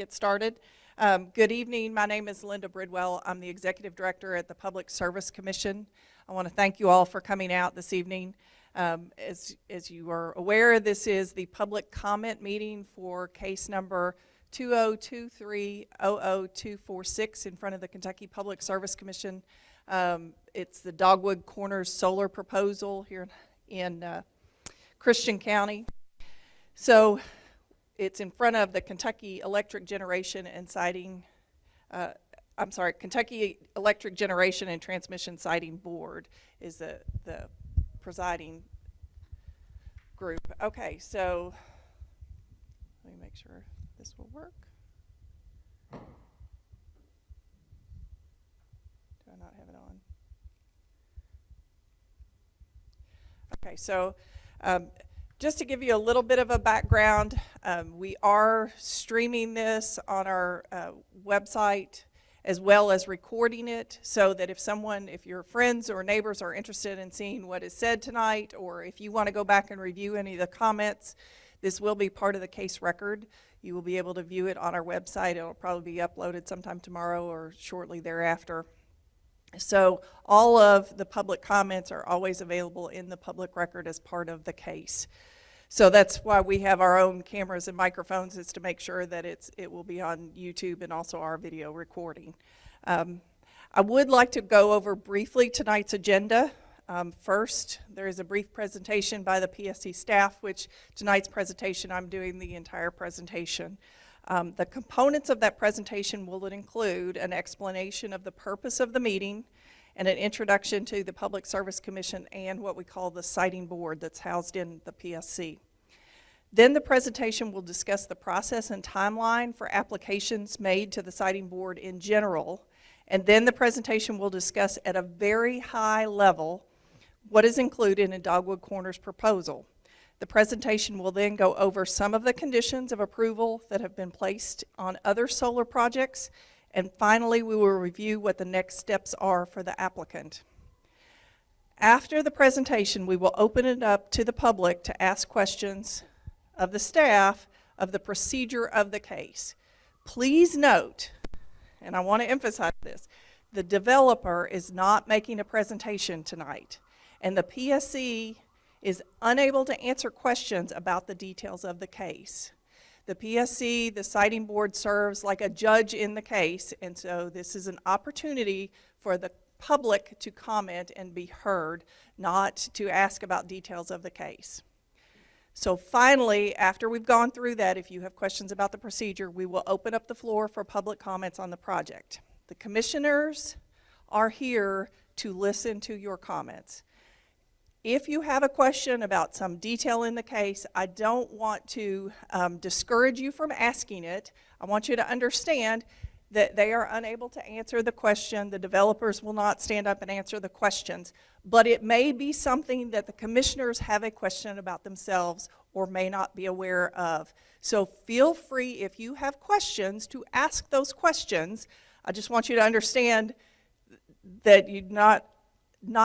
get started. Good evening. My name is Linda Bridwell. I'm the Executive Director at the Public Service Commission. I want to thank you all for coming out this evening. As you are aware, this is the public comment meeting for case number 2023-00246 in front of the Kentucky Public Service Commission. It's the Dogwood Corners solar proposal here in Christian County. So it's in front of the Kentucky Electric Generation and Siting, Kentucky Electric Generation and Transmission Siting Board is the presiding group. Okay, so let me make sure this will work. Do I not have it on? Okay, so just to give you a little bit of a background, we are streaming this on our website as well as recording it, so that if your friends or neighbors are interested in seeing what is said tonight, or if you want to go back and review any of the comments, this will be part of the case record. You will be able to view it on our website. It'll probably be uploaded sometime tomorrow or shortly thereafter. So all of the public comments are always available in the public record as part of the case. So that's why we have our own cameras and microphones, is to make sure that it will be on YouTube and also our video recording. I would like to go over briefly tonight's agenda. First, there is a brief presentation by the PSC staff, which tonight's presentation, I'm doing the entire presentation. The components of that presentation will include an explanation of the purpose of the meeting and an introduction to the Public Service Commission and what we call the siting board that's housed in the PSC. Then the presentation will discuss the process and timeline for applications made to the siting board in general, and then the presentation will discuss at a very high level what is included in Dogwood Corners' proposal. The presentation will then go over some of the conditions of approval that have been placed on other solar projects, and finally we will review what the next steps are for the applicant. After the presentation, we will open it up to the public to ask questions of the staff of the procedure of the case. Please note, and I want to emphasize this, the developer is not making a presentation tonight, and the PSC is unable to answer questions about the details of the case. The PSC, the siting board, serves like a judge in the case, and so this is an opportunity for the public to comment and be heard, not to ask about details of the case. So finally, after we've gone through that, if you have questions about the procedure, we will open up the floor for public comments on the project. The commissioners are here to listen to your comments. If you have a question about some detail in the case, I don't want to discourage you from asking it. I want you to understand that they are unable to answer the question. The developers will not stand up and answer the questions, but it may be something that the commissioners have a question about themselves or may not be aware of. So feel free, if you have questions, to ask those questions. I just want you to understand that you're not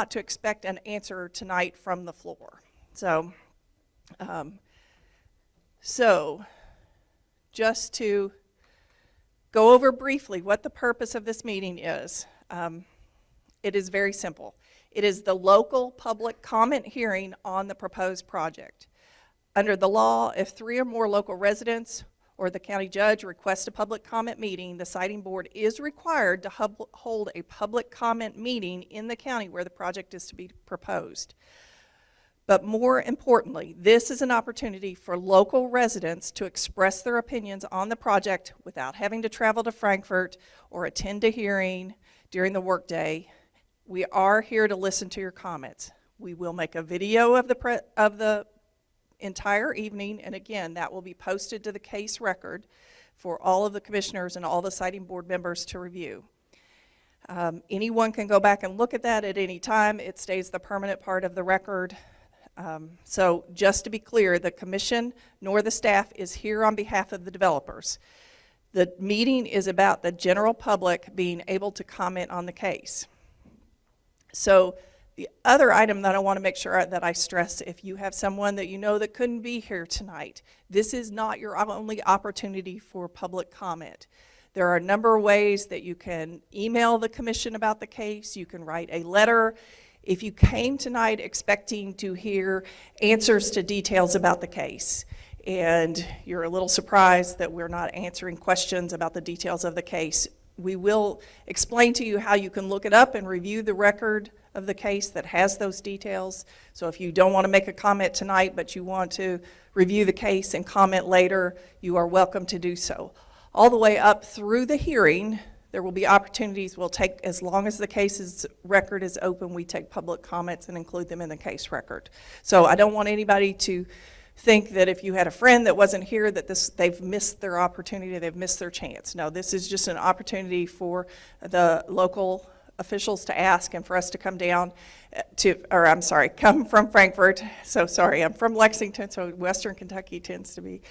to expect an answer tonight from the floor. So just to go over briefly what the purpose of this meeting is, it is very simple. It is the local public comment hearing on the proposed project. Under the law, if 3 or more local residents or the county judge requests a public comment meeting, the siting board is required to hold a public comment meeting in the county where the project is to be proposed. But more importantly, this is an opportunity for local residents to express their opinions on the project without having to travel to Frankfort or attend a hearing during the workday. We are here to listen to your comments. We will make a video of the entire evening, and again, that will be posted to the case record for all of the commissioners and all the siting board members to review. Anyone can go back and look at that at any time. It stays the permanent part of the record. So just to be clear, the commission nor the staff is here on behalf of the developers. The meeting is about the general public being able to comment on the case. So The other item that I want to make sure that I stress, if you have someone that you know that couldn't be here tonight, this is not your only opportunity for public comment. There are a number of ways that you can email the commission about the case. You can write a letter. If you came tonight expecting to hear answers to details about the case, and you're a little surprised that we're not answering questions about the details of the case, we will explain to you how you can look it up and review the record of the case that has those details. So if you don't want to make a comment tonight, but you want to review the case and comment later, you are welcome to do so. All the way up through the hearing, there will be opportunities. We'll take, as long as the case's record is open, we take public comments and include them in the case record. So I don't want anybody to think that if you had a friend that wasn't here that they've missed their opportunity, they've missed their chance. No, this is just an opportunity for the local officials to ask and for us to come down come from Frankfort. So sorry, I'm from Lexington, so Western Kentucky tends to be.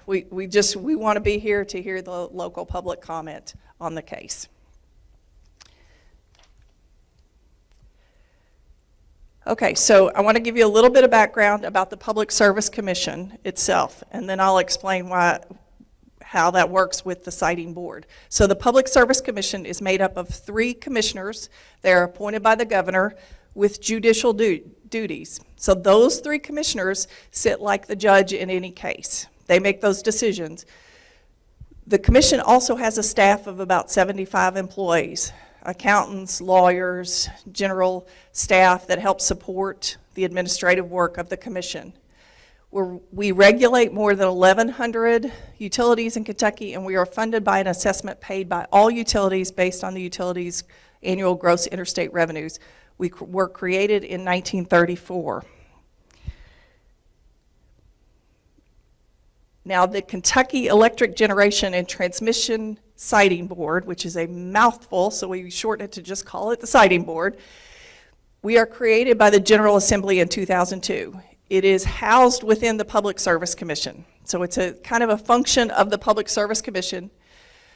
We want to be here to hear the local public comment on the case. Okay, so I want to give you a little bit of background about the Public Service Commission itself, and then I'll explain how that works with the Siting Board. So the Public Service Commission is made up of 3 commissioners. They're appointed by the governor with judicial duties. So those 3 commissioners sit like the judge in any case. They make those decisions. The commission also has a staff of about 75 employees, accountants, lawyers, general staff that help support the administrative work of the commission. We regulate more than 1,100 utilities in Kentucky, and we are funded by an assessment paid by all utilities based on the utilities' annual gross interstate revenues. We were created in 1934. Now, the Kentucky Electric Generation and Transmission Siting Board, which is a mouthful, so we shorten it to just call it the Siting Board, we are created by the General Assembly in 2002. It is housed within the Public Service Commission. So it's a kind of a function of the Public Service Commission.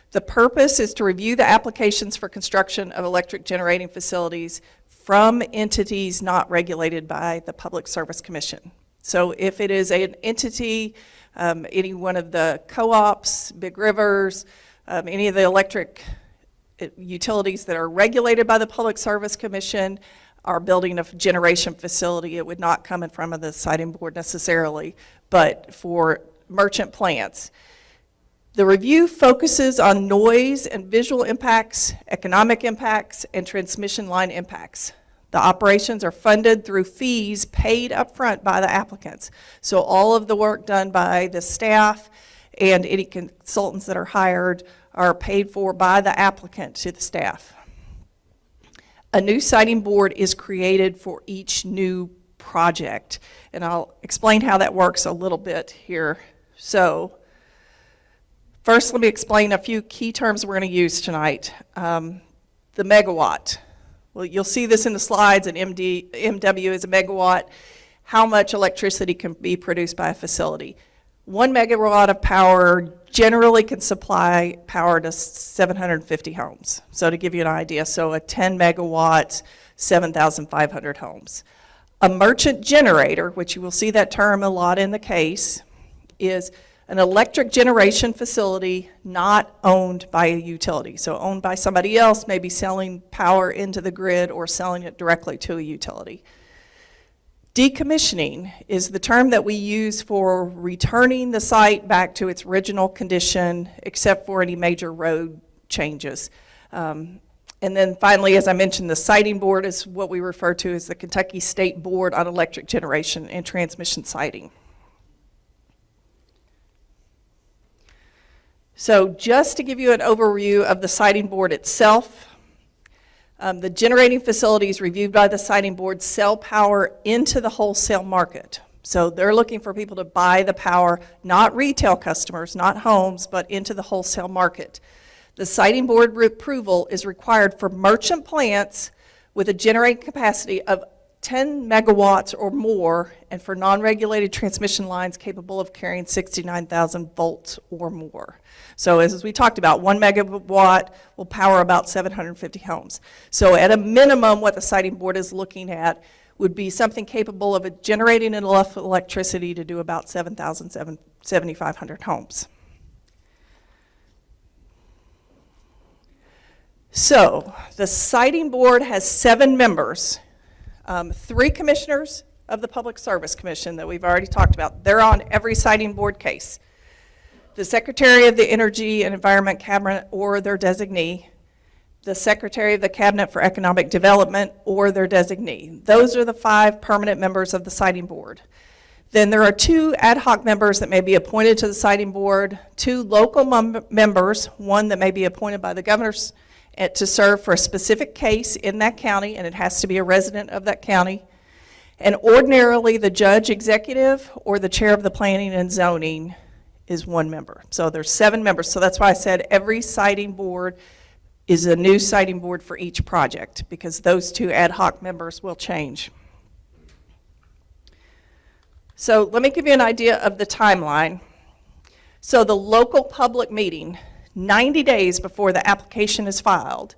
The purpose is to review the applications for construction of electric generating facilities from entities not regulated by the Public Service Commission. So if it is an entity, any one of the co-ops, Big Rivers, any of the electric utilities that are regulated by the Public Service Commission are building a generation facility, it would not come in front of the Siting Board necessarily, but for merchant plants. The review focuses on noise and visual impacts, economic impacts, and transmission line impacts. The operations are funded through fees paid up front by the applicants. So all of the work done by the staff and any consultants that are hired are paid for by the applicant to the staff. A new Siting Board is created for each new project, and I'll explain how that works a little bit here. So first, let me explain a few key terms we're going to use tonight. The megawatt. Well, you'll see this in the slides, and MW is a megawatt. How much electricity can be produced by a facility? 1 megawatt of power generally can supply power to 750 homes. So to give you an idea, so a 10 megawatts, 7,500 homes. A merchant generator, which you will see that term a lot in the case, is an electric generation facility not owned by a utility. So owned by somebody else, maybe selling power into the grid or selling it directly to a utility. Decommissioning is the term that we use for returning the site back to its original condition, except for any major road changes. And then finally, as I mentioned, the Siting Board is what we refer to as the Kentucky State Board on Electric Generation and Transmission Siting. So just to give you an overview of the Siting Board itself, the generating facilities reviewed by the Siting Board sell power into the wholesale market. So they're looking for people to buy the power, not retail customers, not homes, but into the wholesale market. The Siting Board approval is required for merchant plants with a generating capacity of 10 megawatts or more, and for non-regulated transmission lines capable of carrying 69,000 volts or more. So as we talked about, 1 megawatt will power about 750 homes. So at a minimum, what the siting board is looking at would be something capable of generating enough electricity to do about 7,500 homes. So the siting board has 7 members. 3 commissioners of the Public Service Commission that we've already talked about. They're on every siting board case. The Secretary of the Energy and Environment Cabinet or their designee. The Secretary of the Cabinet for Economic Development or their designee. Those are the 5 permanent members of the siting board. Then there are 2 ad hoc members that may be appointed to the siting board, 2 local members, one that may be appointed by the governors to serve for a specific case in that county, and it has to be a resident of that county. And ordinarily, the judge executive or the chair of the planning and zoning is 1 member. So there's 7 members. So that's why I said every siting board is a new siting board for each project, because those 2 ad hoc members will change. So let me give you an idea of the timeline. So the local public meeting, 90 days before the application is filed,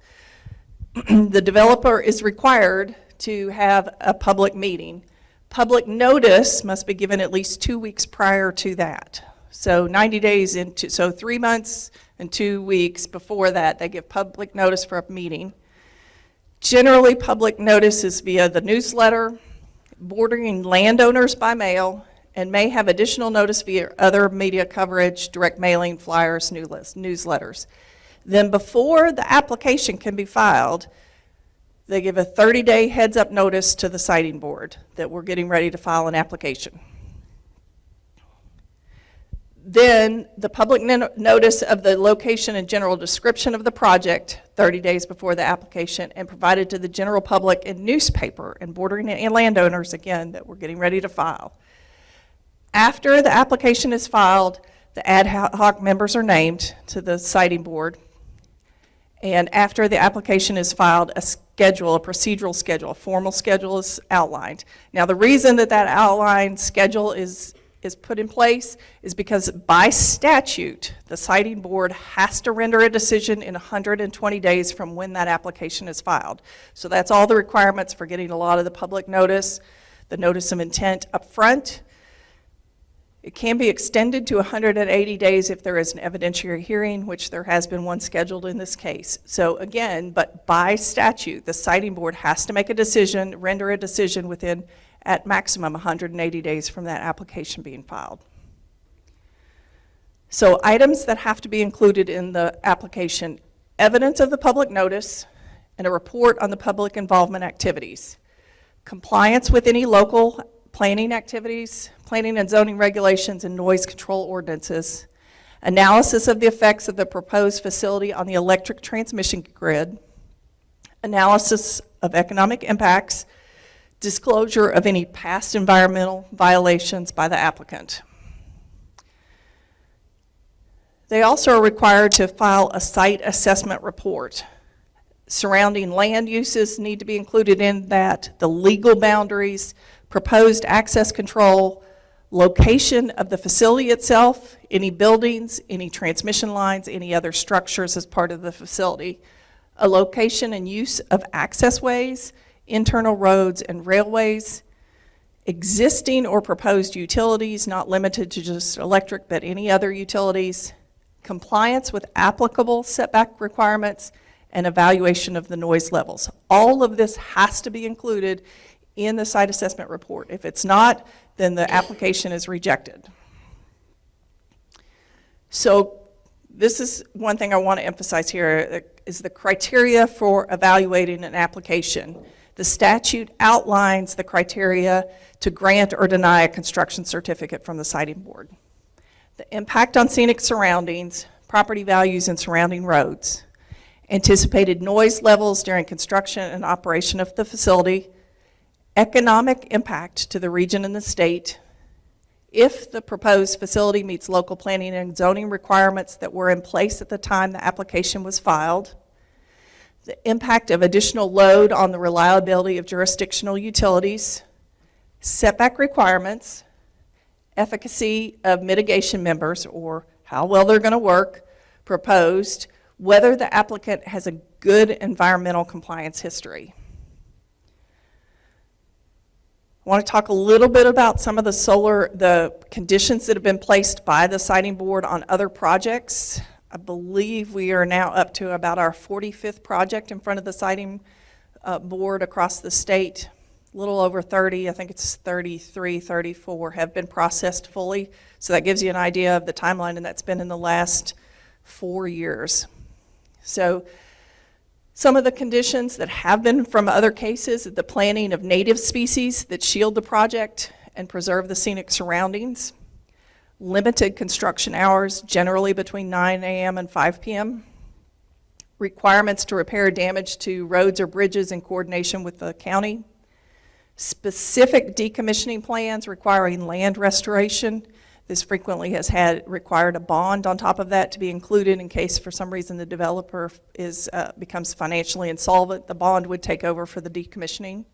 the developer is required to have a public meeting. Public notice must be given at least 2 weeks prior to that. So 90 days into, so 3 months and 2 weeks before that, they give public notice for a meeting. Generally, public notice is via the newsletter, bordering landowners by mail, and may have additional notice via other media coverage, direct mailing, flyers, newsletters. Then before the application can be filed, they give a 30-day heads-up notice to the siting board that we're getting ready to file an application. Then the public notice of the location and general description of the project 30 days before the application, and provided to the general public in newspaper and bordering and landowners, again, that we're getting ready to file. After the application is filed, the ad hoc members are named to the siting board. And after the application is filed, a procedural schedule, a formal schedule is outlined. Now, the reason that that outlined schedule is put in place is because by statute, the siting board has to render a decision in 120 days from when that application is filed. So that's all the requirements for getting a lot of the public notice, the notice of intent up front. It can be extended to 180 days if there is an evidentiary hearing, which there has been one scheduled in this case. So again, but by statute, the siting board has to make a decision, render a decision within, at maximum, 180 days from that application being filed. So items that have to be included in the application: evidence of the public notice and a report on the public involvement activities, compliance with any local planning activities, planning and zoning regulations, and noise control ordinances, analysis of the effects of the proposed facility on the electric transmission grid, analysis of economic impacts, disclosure of any past environmental violations by the applicant. They also are required to file a site assessment report. Surrounding land uses need to be included in that, the legal boundaries, proposed access control, location of the facility itself, any buildings, any transmission lines, any other structures as part of the facility, a location and use of access ways, internal roads and railways, existing or proposed utilities, not limited to just electric, but any other utilities, compliance with applicable setback requirements, and evaluation of the noise levels. All of this has to be included in the site assessment report. If it's not, then the application is rejected. So this is one thing I want to emphasize here, is the criteria for evaluating an application. The statute outlines the criteria to grant or deny a construction certificate from the siting board. The impact on scenic surroundings, property values and surrounding roads, anticipated noise levels during construction and operation of the facility, economic impact to the region and the state, if the proposed facility meets local planning and zoning requirements that were in place at the time the application was filed, the impact of additional load on the reliability of jurisdictional utilities, setback requirements, efficacy of mitigation members, or how well they're going to work, proposed, whether the applicant has a good environmental compliance history. I want to talk a little bit about some of the conditions that have been placed by the siting board on other projects. I believe we are now up to about our 45th project in front of the siting board across the state. A little over 30, I think it's 33, 34 have been processed fully. So that gives you an idea of the timeline, and that's been in the last 4 years. So some of the conditions that have been from other cases, the planting of native species that shield the project and preserve the scenic surroundings, limited construction hours, generally between 9 a.m. and 5 p.m., requirements to repair damage to roads or bridges in coordination with the county, specific decommissioning plans requiring land restoration. This frequently has required a bond on top of that to be included in case for some reason the developer becomes financially insolvent. The bond would take over for the decommissioning.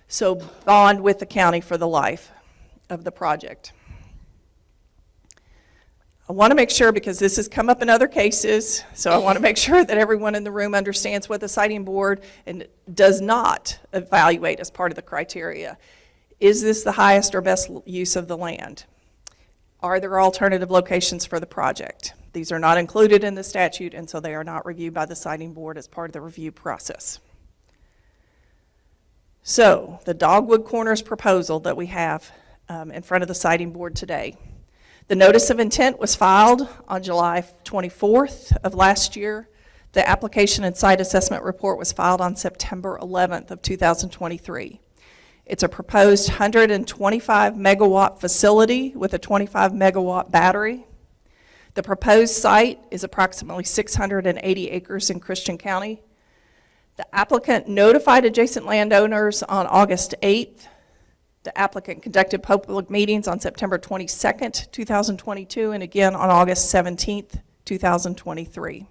So bond with the county for the life of the project. I want to make sure, because this has come up in other cases, so I want to make sure that everyone in the room understands what the siting board does not evaluate as part of the criteria. Is this the highest or best use of the land? Are there alternative locations for the project? These are not included in the statute, and so they are not reviewed by the siting board as part of the review process. So, the Dogwood Corners proposal that we have in front of the siting board today. The notice of intent was filed on July 24th of last year. The application and site assessment report was filed on September 11th of 2023. It's a proposed 125 megawatt facility with a 25 megawatt battery. The proposed site is approximately 680 acres in Christian County. The applicant notified adjacent landowners on August 8th. The applicant conducted public meetings on September 22nd, 2022, and again on August 17th, 2023.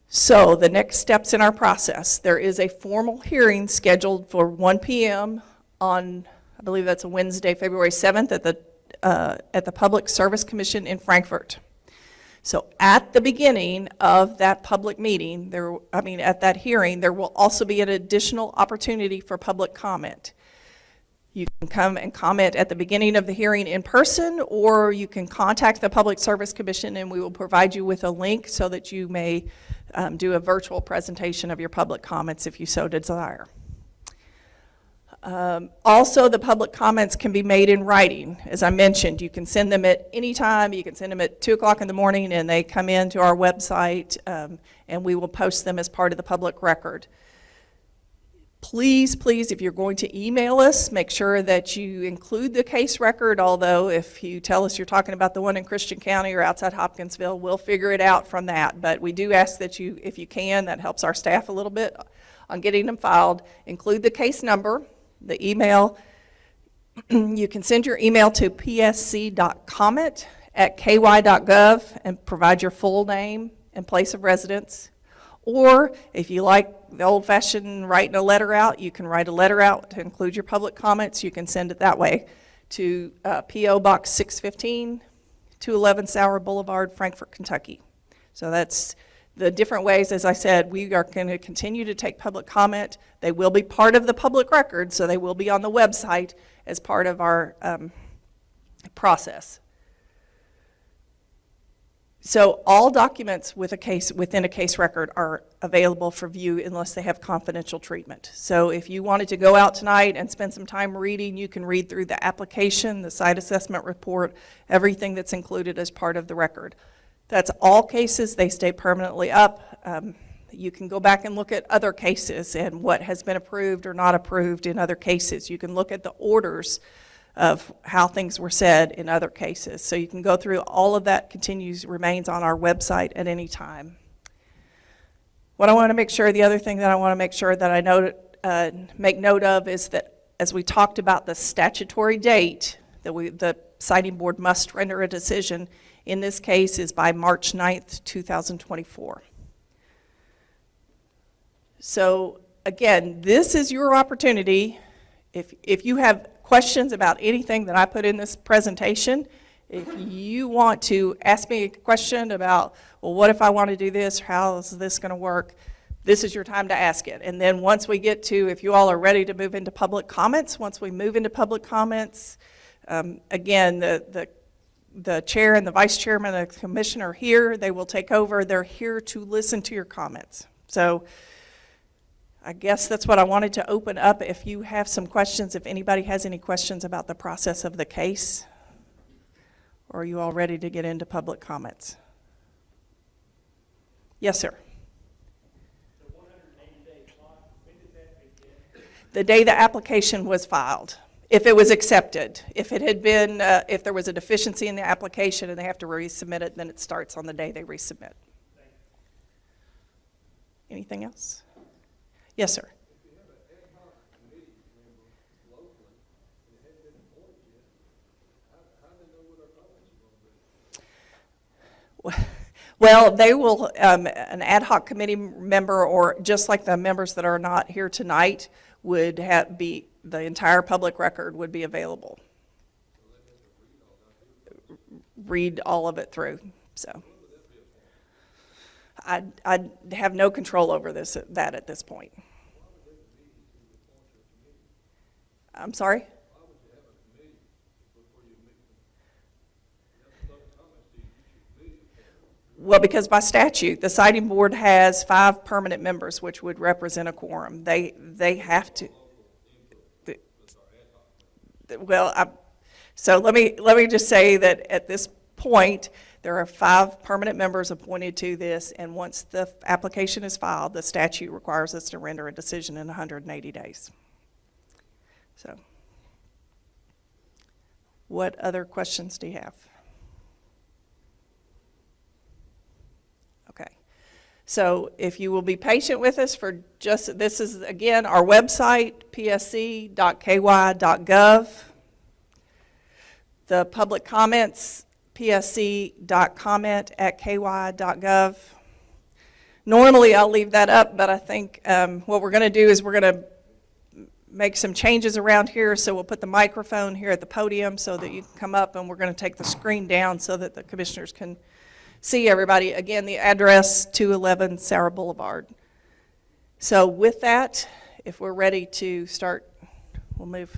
So the next steps in our process, there is a formal hearing scheduled for 1 p.m. on, I believe that's a Wednesday, February 7th at the Public Service Commission in Frankfort. So at the beginning of that public meeting, at that hearing, there will also be an additional opportunity for public comment. You can come and comment at the beginning of the hearing in person, or you can contact the Public Service Commission and we will provide you with a link so that you may do a virtual presentation of your public comments if you so desire. Also, the public comments can be made in writing. As I mentioned, you can send them at any time. You can send them at 2 o'clock in the morning and they come into our website and we will post them as part of the public record. Please, if you're going to email us, make sure that you include the case record, although if you tell us you're talking about the one in Christian County or outside Hopkinsville, we'll figure it out from that. But we do ask that you, if you can, that helps our staff a little bit on getting them filed, include the case number, the email. You can send your email to psc.comment@ky.gov and provide your full name and place of residence. Or if you like the old-fashioned writing a letter out, you can write a letter out to include your public comments. You can send it that way to P.O. Box 615, 211 Sauer Boulevard, Frankfort, Kentucky. So that's the different ways. As I said, we are going to continue to take public comment. They will be part of the public record, so they will be on the website as part of our process. So all documents within a case record are available for view unless they have confidential treatment. So if you wanted to go out tonight and spend some time reading, you can read through the application, the site assessment report, everything that's included as part of the record. That's all cases. They stay permanently up. You can go back and look at other cases and what has been approved or not approved in other cases. You can look at the orders of how things were said in other cases. So you can go through all of that, remains on our website at any time. What I want to make sure, the other thing that I want to make sure that I make note of is that as we talked about the statutory date that the siting board must render a decision, in this case is by March 9th, 2024. So again, this is your opportunity. If you have questions about anything that I put in this presentation, if you want to ask me a question about, well, what if I want to do this? How is this going to work? This is your time to ask it. And then once we get to, if you all are ready to move into public comments, once we move into public comments, again, the chair and the vice chairman and the commissioner are here. They will take over. They're here to listen to your comments. So I guess that's what I wanted to open up. If you have some questions, if anybody has any questions about the process of the case, or are you all ready to get into public comments? Yes, sir. The 180-day clock, when did that begin? The day the application was filed, if it was accepted. If it had been, if there was a deficiency in the application and they have to resubmit it, then it starts on the day they resubmit. Anything else? Yes, sir. If you have an ad hoc committee member locally and it hasn't been appointed yet, how do they know what our comments are going to be? Well, they will, an ad hoc committee member, or just like the members that are not here tonight, would the entire public record would be available. Read all of it through, so. I have no control over that at this point. I'm sorry? Why would you have a committee before you meet them? You have to comments, do you get your committee? Well, because by statute, the citing board has 5 permanent members, which would represent a quorum. They have to. Well, so let me just say that at this point, there are 5 permanent members appointed to this, and once the application is filed, the statute requires us to render a decision in 180 days. So, what other questions do you have? Okay. So if you will be patient with us for this is again our website, psc.ky.gov. The public comments, psc.comment@ky.gov. Normally I'll leave that up, but I think what we're going to do is we're going to make some changes around here. So we'll put the microphone here at the podium so that you can come up, and we're going to take the screen down so that the commissioners can see everybody. Again, the address, 211 Sarah Boulevard. So with that, if we're ready to start, we'll move.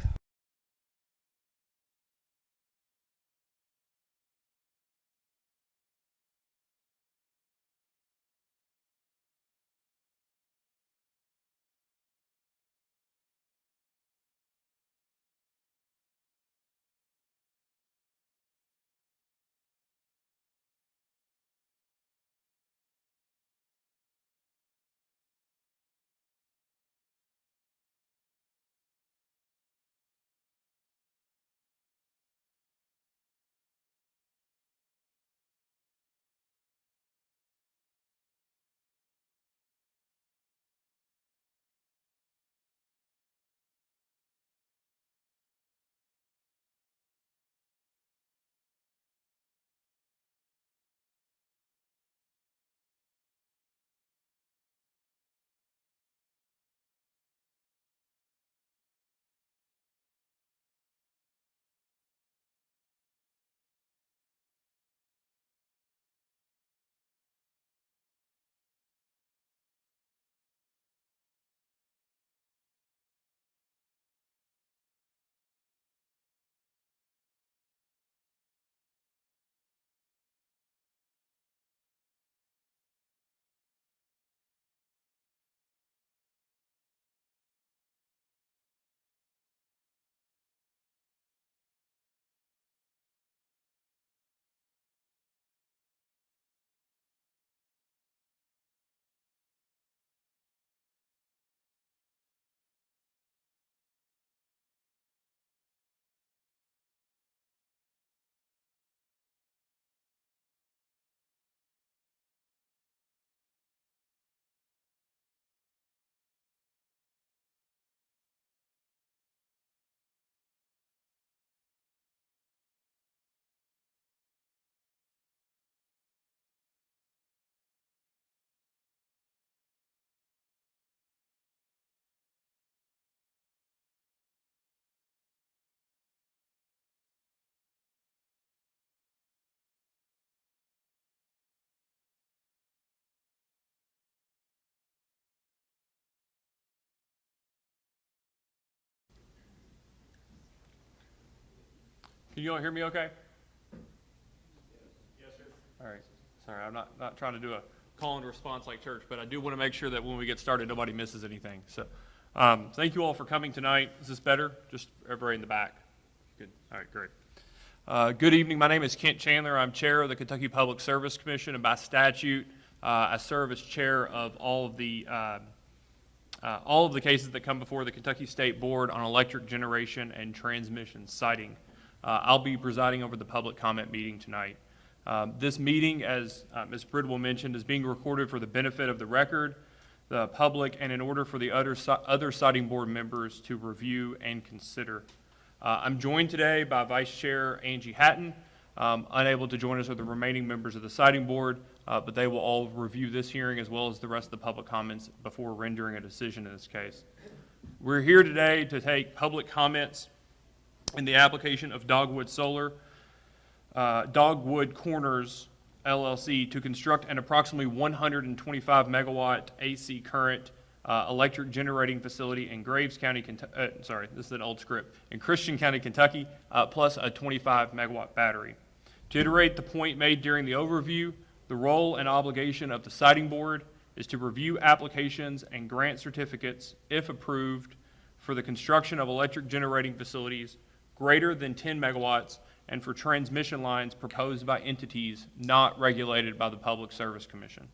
Can you all hear me okay? Yes, sir. All right. Sorry, I'm not trying to do a call and response like church, but I do want to make sure that when we get started, nobody misses anything. So thank you all for coming tonight. Is this better? Just everybody in the back? Good. All right, great. Good evening. My name is Kent Chandler. I'm chair of the Kentucky Public Service Commission, and by statute, I serve as chair of all of the cases that come before the Kentucky State Board on electric generation and transmission siting. I'll be presiding over the public comment meeting tonight. This meeting, as Ms. Bridwell mentioned, is being recorded for the benefit of the record, the public, and in order for the other siting board members to review and consider. I'm joined today by Vice Chair Angie Hatton, unable to join us are the remaining members of the siting board, but they will all review this hearing as well as the rest of the public comments before rendering a decision in this case. We're here today to take public comments in the application of Dogwood Corners LLC to construct an approximately 125 megawatt AC current electric generating facility in Graves County, this is an old script, in Christian County, Kentucky, plus a 25 megawatt battery. To iterate the point made during the overview, the role and obligation of the siting board is to review applications and grant certificates, if approved, for the construction of electric generating facilities greater than 10 megawatts and for transmission lines proposed by entities not regulated by the Public Service Commission.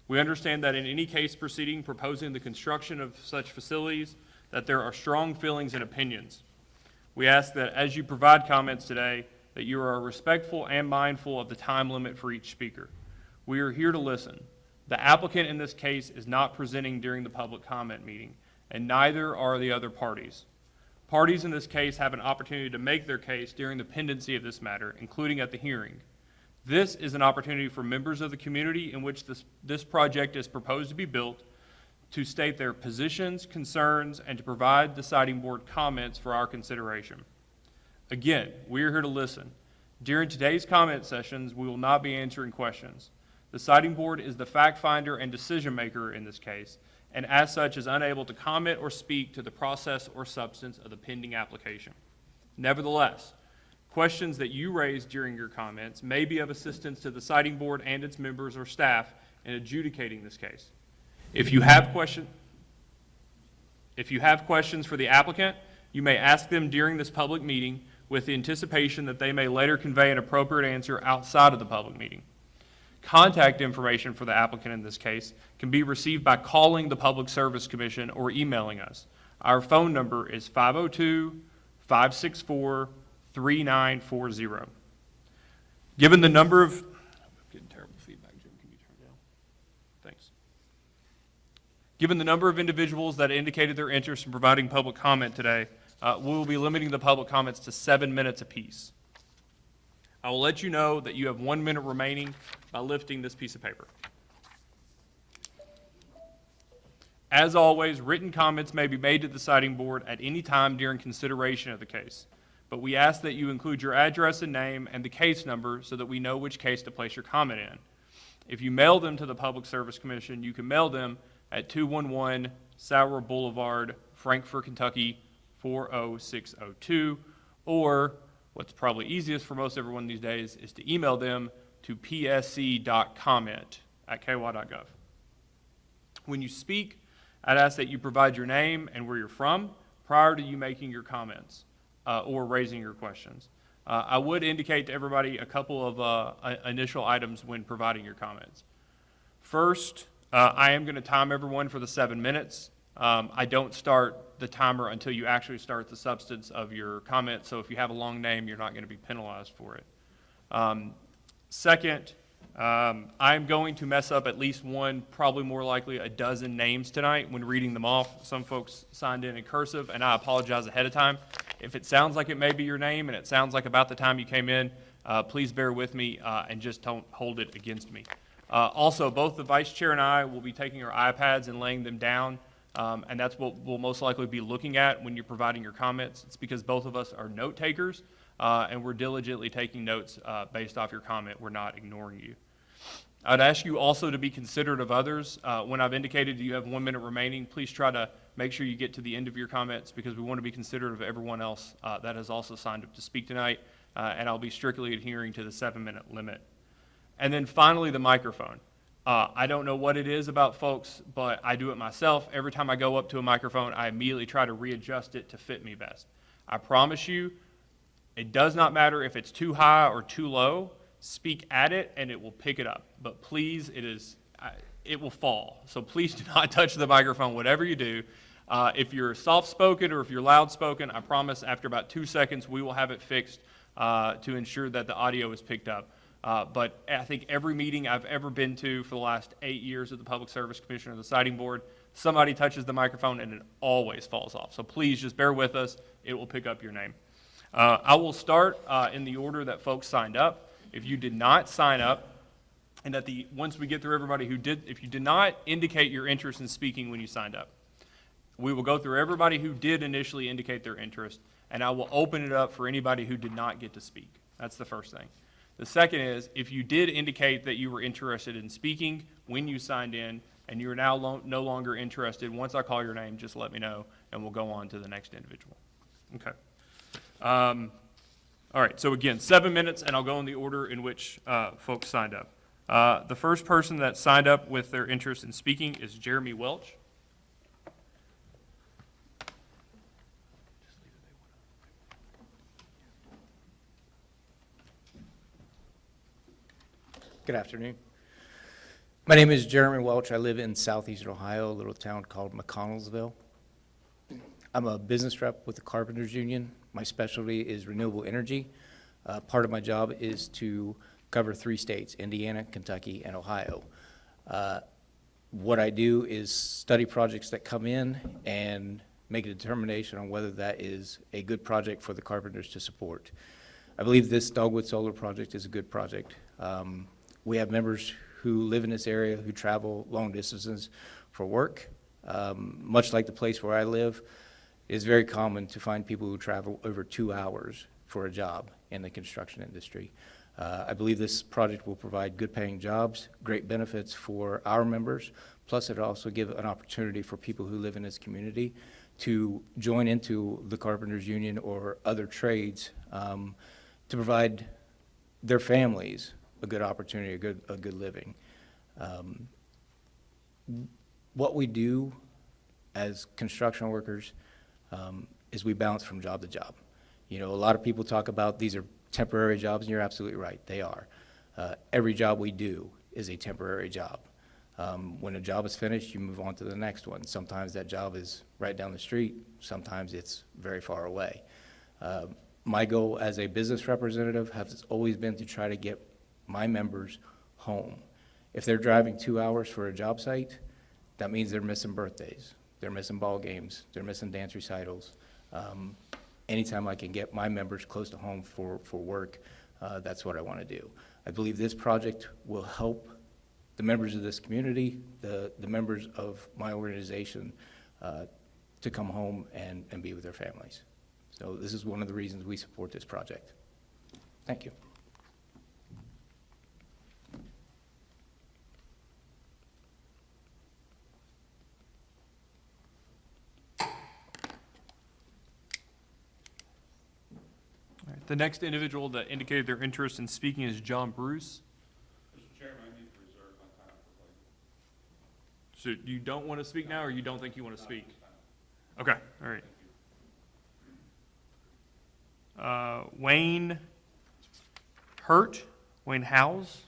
We understand that in any case proceeding proposing the construction of such facilities, that there are strong feelings and opinions. We ask that as you provide comments today, that you are respectful and mindful of the time limit for each speaker. We are here to listen. The applicant in this case is not presenting during the public comment meeting, and neither are the other parties. Parties in this case have an opportunity to make their case during the pendency of this matter, including at the hearing. This is an opportunity for members of the community in which this project is proposed to be built to state their positions, concerns, and to provide the siting board comments for our consideration. Again, we are here to listen. During today's comment sessions, we will not be answering questions. The siting board is the fact finder and decision maker in this case, and as such is unable to comment or speak to the process or substance of the pending application. Nevertheless, questions that you raise during your comments may be of assistance to the siting board and its members or staff in adjudicating this case. If you have questions for the applicant, you may ask them during this public meeting with the anticipation that they may later convey an appropriate answer outside of the public meeting. Contact information for the applicant in this case can be received by calling the Public Service Commission or emailing us. Our phone number is 502-564-3940. Given the number of, I'm getting terrible feedback, Jim, can you turn it down? Thanks. Given the number of individuals that indicated their interest in providing public comment today, we will be limiting the public comments to 7 minutes apiece. I will let you know that you have 1 minute remaining by lifting this piece of paper. As always, written comments may be made to the siting board at any time during consideration of the case, but we ask that you include your address and name and the case number so that we know which case to place your comment in. If you mail them to the Public Service Commission, you can mail them at 211 Sauer Boulevard, Frankfort, Kentucky, 40602, or what's probably easiest for most everyone these days is to email them to psc.comment@ky.gov. When you speak, I'd ask that you provide your name and where you're from prior to you making your comments or raising your questions. I would indicate to everybody a couple of initial items when providing your comments. First, I am going to time everyone for the 7 minutes. I don't start the timer until you actually start the substance of your comment, so if you have a long name, you're not going to be penalized for it. Second, I'm going to mess up at least one, probably more likely a dozen names tonight when reading them off. Some folks signed in cursive, and I apologize ahead of time. If it sounds like it may be your name and it sounds like about the time you came in, please bear with me and just don't hold it against me. Also, both the vice chair and I will be taking our iPads and laying them down, and that's what we'll most likely be looking at when you're providing your comments. It's because both of us are note takers, and we're diligently taking notes based off your comment. We're not ignoring you. I'd ask you also to be considerate of others. When I've indicated you have 1 minute remaining, please try to make sure you get to the end of your comments because we want to be considerate of everyone else that has also signed up to speak tonight. and I'll be strictly adhering to the 7-minute limit. And then finally, the microphone. I don't know what it is about folks, but I do it myself. Every time I go up to a microphone, I immediately try to readjust it to fit me best. I promise you, it does not matter if it's too high or too low. Speak at it, and it will pick it up. But please, it will fall. So please do not touch the microphone, whatever you do. If you're soft-spoken or if you're loud-spoken, I promise after about 2 seconds, we will have it fixed to ensure that the audio is picked up. But I think every meeting I've ever been to for the last 8 years at the Public Service Commission or the Siting Board, somebody touches the microphone and it always falls off. So please just bear with us. It will pick up your name. I will start in the order that folks signed up. If you did not sign up, and once we get through everybody who did, if you did not indicate your interest in speaking when you signed up, we will go through everybody who did initially indicate their interest, and I will open it up for anybody who did not get to speak. That's the first thing. The second is, if you did indicate that you were interested in speaking when you signed in, and you are now no longer interested, once I call your name, just let me know, and we'll go on to the next individual. Okay. All right, so again, 7 minutes, and I'll go in the order in which folks signed up. The first person that signed up with their interest in speaking is Jeremy Welch. Good afternoon. My name is Jeremy Welch. I live in southeastern Ohio, a little town called McConnellsville. I'm a business rep with the Carpenters Union. My specialty is renewable energy. Part of my job is to cover 3 states, Indiana, Kentucky, and Ohio. What I do is study projects that come in and make a determination on whether that is a good project for the carpenters to support. I believe this Dogwood Solar project is a good project. We have members who live in this area who travel long distances for work. Much like the place where I live, it is very common to find people who travel over 2 hours for a job in the construction industry. I believe this project will provide good paying jobs, great benefits for our members, plus it'll also give an opportunity for people who live in this community to join into the Carpenters Union or other trades to provide their families a good opportunity, a good living. What we do as construction workers is we bounce from job to job. You know, a lot of people talk about these are temporary jobs, and you're absolutely right, they are. Every job we do is a temporary job. When a job is finished, you move on to the next one. Sometimes that job is right down the street, sometimes it's very far away. My goal as a business representative has always been to try to get my members home. If they're driving 2 hours for a job site, that means they're missing birthdays, they're missing ball games, they're missing dance recitals. Anytime I can get my members close to home for work, that's what I want to do. I believe this project will help the members of this community, the members of my organization, to come home and be with their families. So this is one of the reasons we support this project. Thank you. The next individual that indicated their interest in speaking is John Bruce. Mr. Chairman, I need to reserve my time for later. So you don't want to speak now, or you don't think you want to speak? Okay, all right. Wayne Hurt, Wayne Howes.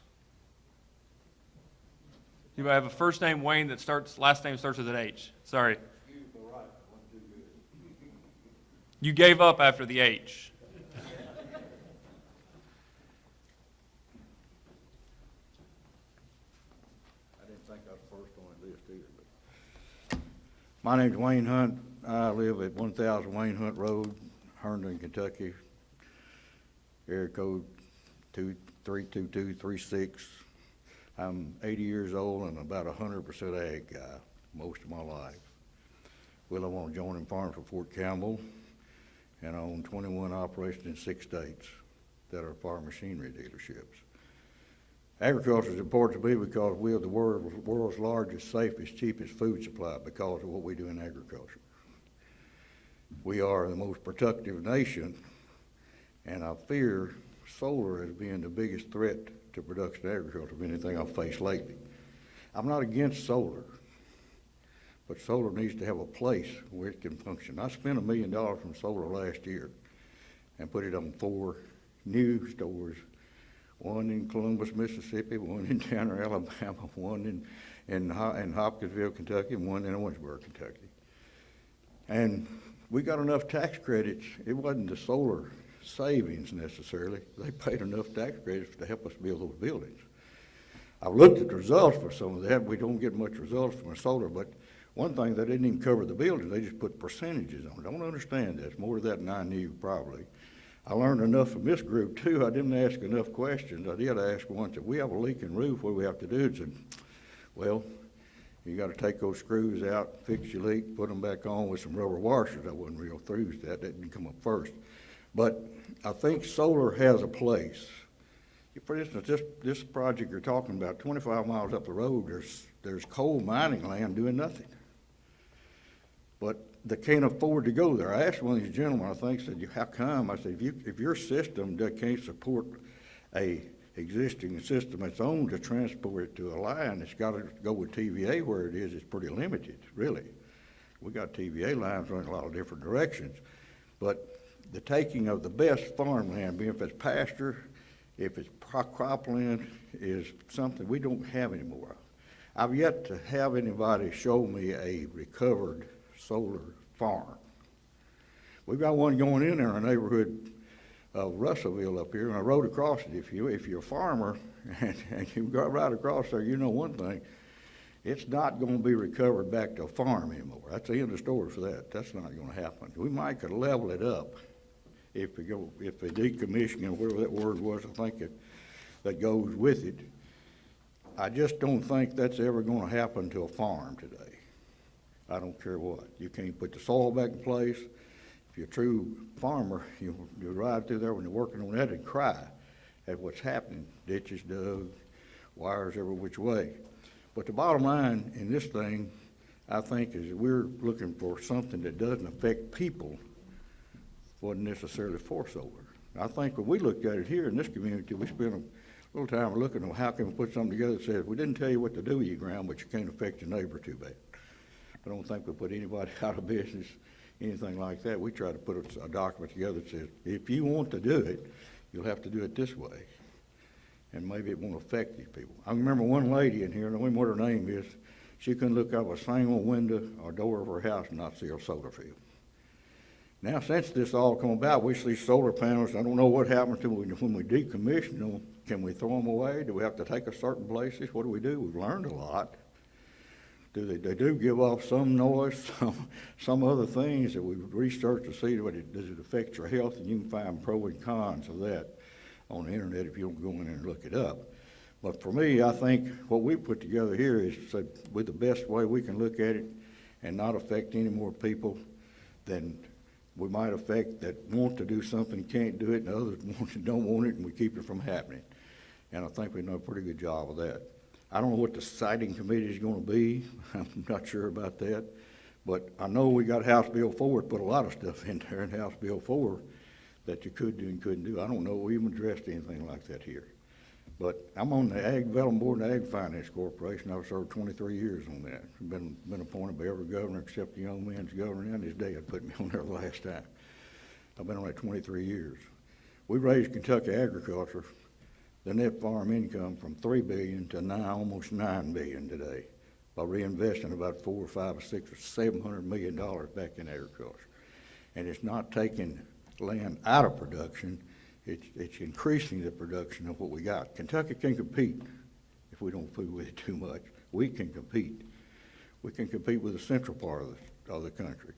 Anybody have a first name Wayne that last name starts with an H? Sorry. You gave up after the H. My name's Wayne Hunt. I live at 1000 Wayne Hunt Road, Herndon, Kentucky. Area code 232236. I'm 80 years old and about 100% ag guy most of my life. We live on adjoining farms for Fort Campbell, and I own 21 operations in 6 states that are farm machinery dealerships. Agriculture is important to me because we are the world's largest, safest, cheapest food supply because of what we do in agriculture. We are the most productive nation, and I fear solar as being the biggest threat to production agriculture of anything I've faced lately. I'm not against solar, but solar needs to have a place where it can function. I spent $1 million from solar last year and put it on 4 new stores, one in Columbus, Mississippi, one in Tanner, Alabama, one in Hopkinsville, Kentucky, and one in Orangeburg, Kentucky. And we got enough tax credits. It wasn't the solar savings necessarily. They paid enough tax credits to help us build those buildings. I've looked at the results for some of that. We don't get much results from a solar, but one thing, they didn't even cover the building. They just put percentages on it. I don't understand that. It's more of that than I knew probably. I learned enough from this group too. I didn't ask enough questions. I did ask once, if we have a leaking roof, what do we have to do? It said, well, you got to take those screws out, fix your leak, put them back on with some rubber washers. I wasn't real through with that. That didn't come up first. But I think solar has a place. For instance, this project you're talking about, 25 miles up the road, there's coal mining land doing nothing. But they can't afford to go there. I asked one of these gentlemen, I think, said, how come? I said, if your system that can't support a existing system its own to transport it to a line, it's got to go with TVA where it is. It's pretty limited, really. We got TVA lines running a lot of different directions. But the taking of the best farmland, being if it's pasture, if it's cropland, is something we don't have anymore. I've yet to have anybody show me a recovered solar farm. We've got one going in our neighborhood of Russellville up here, and I rode across it. If you're a farmer and you go right across there, you know one thing, it's not going to be recovered back to a farm anymore. That's the end of the story for that. That's not going to happen. We might could level it up if they decommission, or whatever that word was, I think that goes with it. I just don't think that's ever going to happen to a farm today. I don't care what. You can't put the soil back in place. If you're a true farmer, you ride through there when you're working on that and cry at what's happening. Ditches dug, wires every which way. But the bottom line in this thing, I think, is we're looking for something that doesn't affect people, wasn't necessarily for solar. I think when we looked at it here in this community, we spent a little time looking at how can we put something together that says, we didn't tell you what to do with your ground, but you can't affect your neighbor too bad. I don't think we put anybody out of business, anything like that. We try to put a document together that says, if you want to do it, you'll have to do it this way. And maybe it won't affect these people. I remember one lady in here, I don't know what her name is, she couldn't look out a single window or door of her house and not see a solar field. Now, since this all come about, we see solar panels. I don't know what happens to them when we decommission them. Can we throw them away? Do we have to take us certain places? What do we do? We've learned a lot. They do give off some noise, some other things that we've researched to see does it affect your health, and you can find pro and cons of that on the internet if you don't go in there and look it up. But for me, I think what we put together here is with the best way we can look at it and not affect any more people than we might affect that want to do something, can't do it, and others don't want it, and we keep it from happening. And I think we know a pretty good job of that. I don't know what the siting committee is going to be. I'm not sure about that. But I know we got House Bill 4, put a lot of stuff in there in House Bill 4 that you could do and couldn't do. I don't know we even addressed anything like that here. But I'm on the Ag Development Board and the Ag Finance Corporation. I've served 23 years on that. Been appointed by every governor except the young man's governor, and his dad put me on there the last time. I've been on that 23 years. We raised Kentucky agriculture, the net farm income, from $3 billion to now almost $9 billion today by reinvesting about $400, $500, $600, or $700 million back in agriculture. And it's not taking land out of production, it's increasing the production of what we got. Kentucky can compete if we don't fool with it too much. We can compete. We can compete with the central part of the country.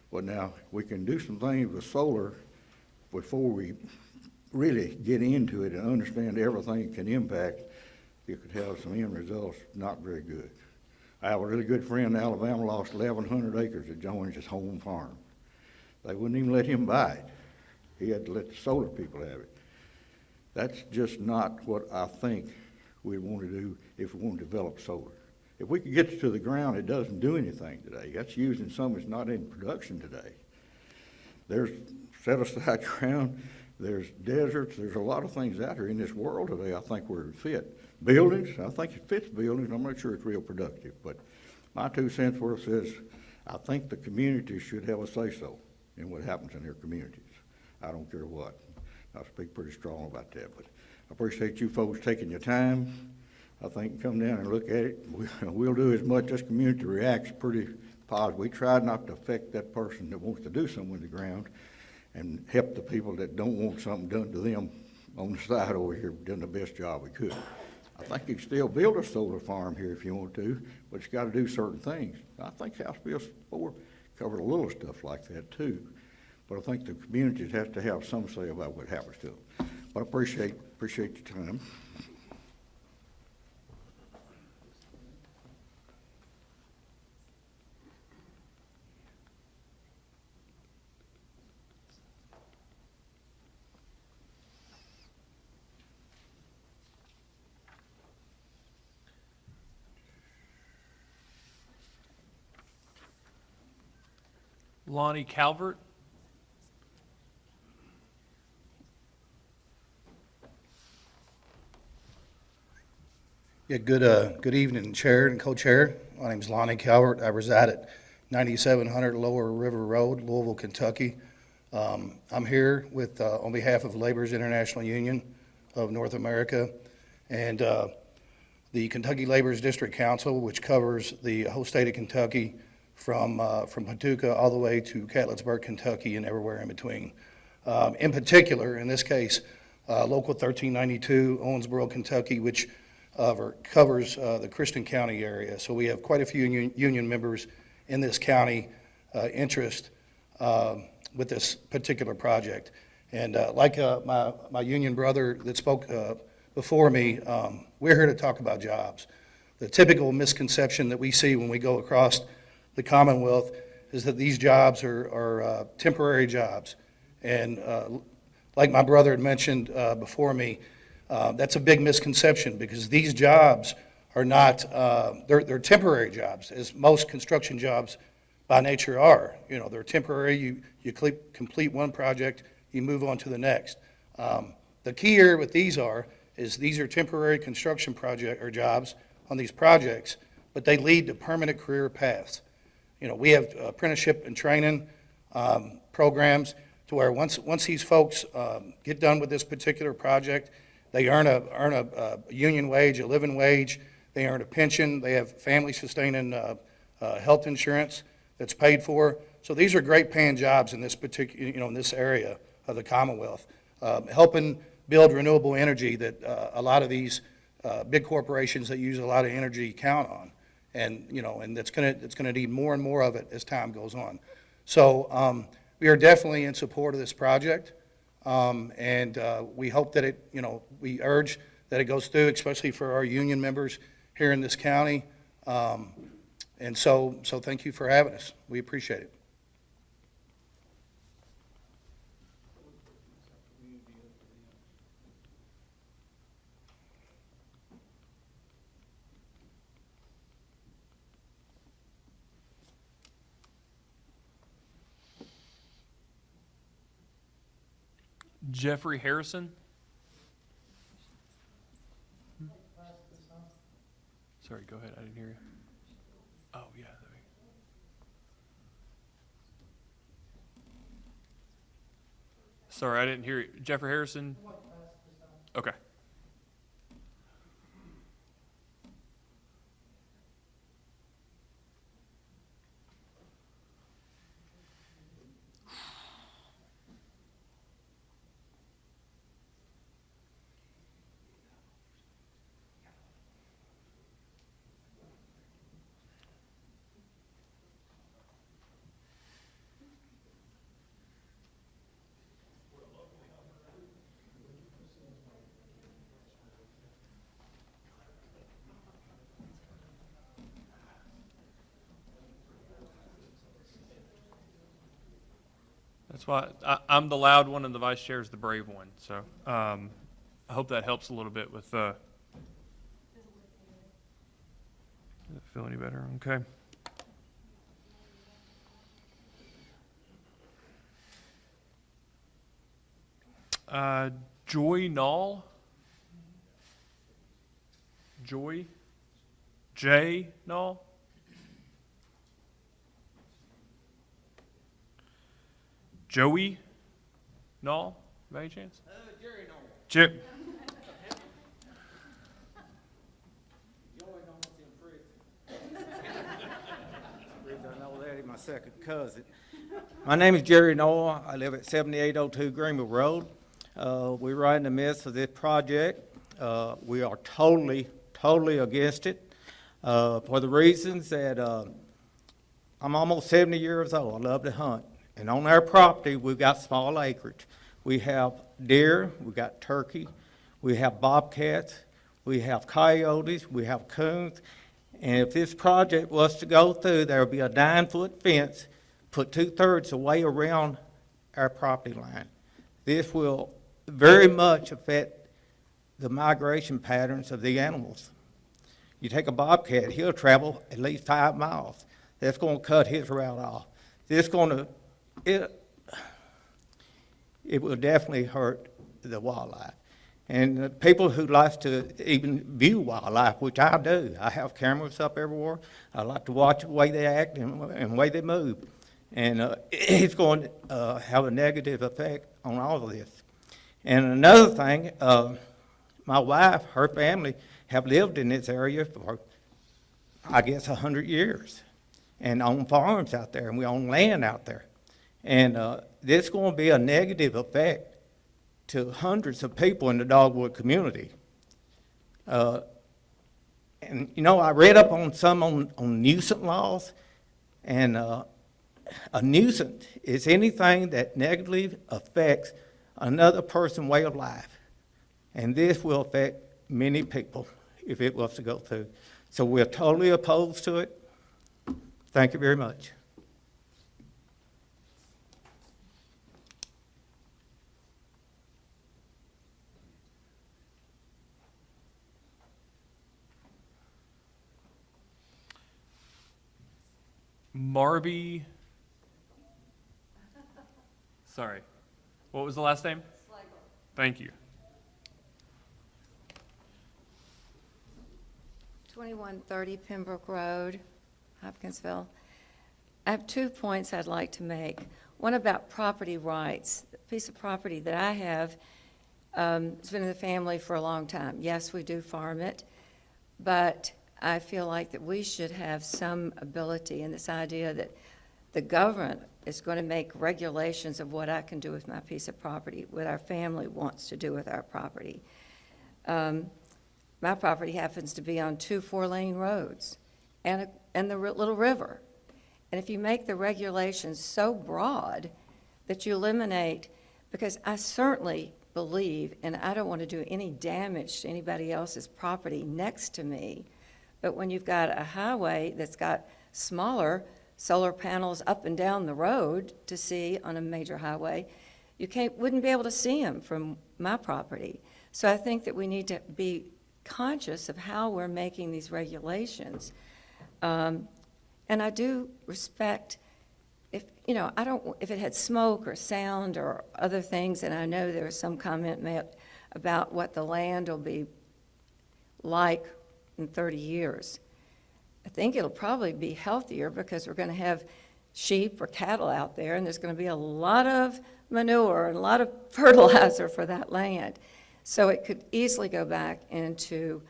But now we can do some things with solar before we really get into it and understand everything it can impact. You could have some end results not very good. I have a really good friend in Alabama, lost 1,100 acres that joined his home farm. They wouldn't even let him buy it. He had to let the solar people have it. That's just not what I think we want to do if we want to develop solar. If we could get it to the ground, it doesn't do anything today. That's using some that's not in production today. There's set aside ground There's deserts, there's a lot of things out here in this world today I think where it fit. Buildings, I think it fits buildings, I'm not sure it's real productive, but my 2 cents worth says, I think the community should have a say-so in what happens in their communities. I don't care what. I speak pretty strong about that, but I appreciate you folks taking your time. I think come down and look at it. We'll do as much. This community reacts pretty positive. We try not to affect that person that wants to do something with the ground and help the people that don't want something done to them on the side over here, done the best job we could. I think you can still build a solar farm here if you want to, but you gotta do certain things. I think House Bill 4 covered a little stuff like that too. But I think the communities have to have some say about what happens to them. But I appreciate your time. Lonnie Calvert. Yeah, good evening, Chair and Co-Chair. My name's Lonnie Calvert. I reside at 9700 Lower River Road, Louisville, Kentucky. I'm here with, on behalf of Labor's International Union of North America and the Kentucky Labor's District Council, which covers the whole state of Kentucky from Paducah all the way to Catlettsburg, Kentucky, and everywhere in between. In particular, in this case, Local 1392, Owensboro, Kentucky, which covers the Christian County area. So we have quite a few union members in this county interest with this particular project. And like my union brother that spoke before me, we're here to talk about jobs. The typical misconception that we see when we go across the Commonwealth is that these jobs are temporary jobs. And like my brother had mentioned before me, that's a big misconception because these jobs are not, they're temporary jobs, as most construction jobs by nature are. You know, they're temporary, you complete one project, you move on to the next. The key here with these are temporary construction project or jobs on these projects, but they lead to permanent career paths. You know, we have apprenticeship and training programs to where once these folks get done with this particular project, they earn a union wage, a living wage. They earn a pension. They have family-sustaining health insurance that's paid for. So these are great paying jobs in this particular, in this area of the Commonwealth, helping build renewable energy that a lot of these big corporations that use a lot of energy count on, and it's gonna need more and more of it as time goes on. So we are definitely in support of this project. And we hope that we urge that it goes through, especially for our union members here in this county. And so thank you for having us. We appreciate it. Jeffrey Harrison. Sorry, go ahead. I didn't hear you. Oh, yeah. There we go. Sorry, I didn't hear you. Jeffrey Harrison? Okay. That's why I'm the loud one and the vice chair is the brave one. So I hope that helps a little bit with. Does it feel any better? Okay. Joy Knoll. Joy? J Knoll? Joey Knoll, by any chance? Jerry Knoll. Jer- I know that he's my second cousin. My name is Jerry Noah. I live at 7802 Greenville Road. We're right in the midst of this project. We are totally against it for the reasons that I'm almost 70 years old. I love to hunt. And on our property, we've got small acreage. We have deer, we got turkey, we have bobcats, we have coyotes, we have coons. And if this project was to go through, there would be a 9-foot fence put 2/3 away around our property line. This will very much affect the migration patterns of the animals. You take a bobcat, he'll travel at least 5 miles. That's going to cut his route off. It will definitely hurt the wildlife. And the people who like to even view wildlife, which I do, I have cameras up everywhere. I like to watch the way they act and the way they move. And it's going to have a negative effect on all of this. And another thing, my wife, her family have lived in this area for, I guess, 100 years and own farms out there, and we own land out there. And this is going to be a negative effect to hundreds of people in the Dogwood community. And, you know, I read up on some on nuisance laws, and a nuisance is anything that negatively affects another person's way of life. And this will affect many people if it was to go through. So we're totally opposed to it. Thank you very much. Marby. Sorry. What was the last name? Thank you. 2130 Pembroke Road, Hopkinsville. I have 2 points I'd like to make. One about property rights. The piece of property that I have has been in the family for a long time. Yes, we do farm it, but I feel like that we should have some ability in this idea that the government is going to make regulations of what I can do with my piece of property, what our family wants to do with our property. My property happens to be on 2 4-lane roads and the little river. And if you make the regulations so broad that you eliminate, because I certainly believe, and I don't want to do any damage to anybody else's property next to me, but when you've got a highway that's got smaller solar panels up and down the road to see on a major highway, you wouldn't be able to see them from my property. So I think that we need to be conscious of how we're making these regulations. And I do respect if it had smoke or sound or other things, and I know there was some comment made about what the land will be like in 30 years. I think it'll probably be healthier because we're going to have sheep or cattle out there, and there's going to be a lot of manure and a lot of fertilizer for that land. So it could easily go back into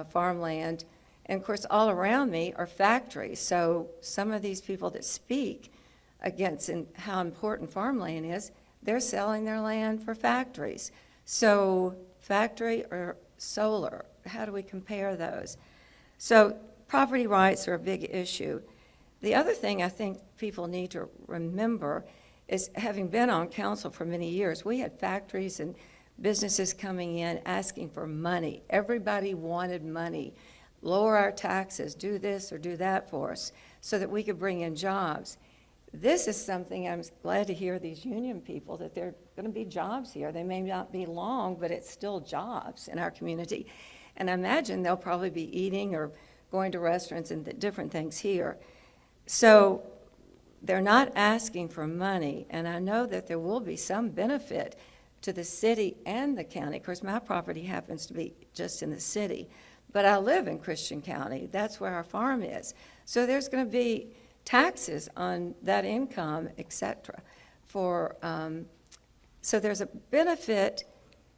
farmland. And of course, all around me are factories. So some of these people that speak against how important farmland is, they're selling their land for factories. So factory or solar, how do we compare those? So property rights are a big issue. The other thing I think people need to remember is, having been on council for many years, we had factories and businesses coming in asking for money. Everybody wanted money. Lower our taxes, do this or do that for us, so that we could bring in jobs. This is something I'm glad to hear these union people, that there are going to be jobs here. They may not be long, but it's still jobs in our community. And I imagine they'll probably be eating or going to restaurants and different things here. So they're not asking for money, and I know that there will be some benefit to the city and the county. Of course, my property happens to be just in the city, but I live in Christian County. That's where our farm is. So there's going to be taxes on that income, et cetera. So there's a benefit,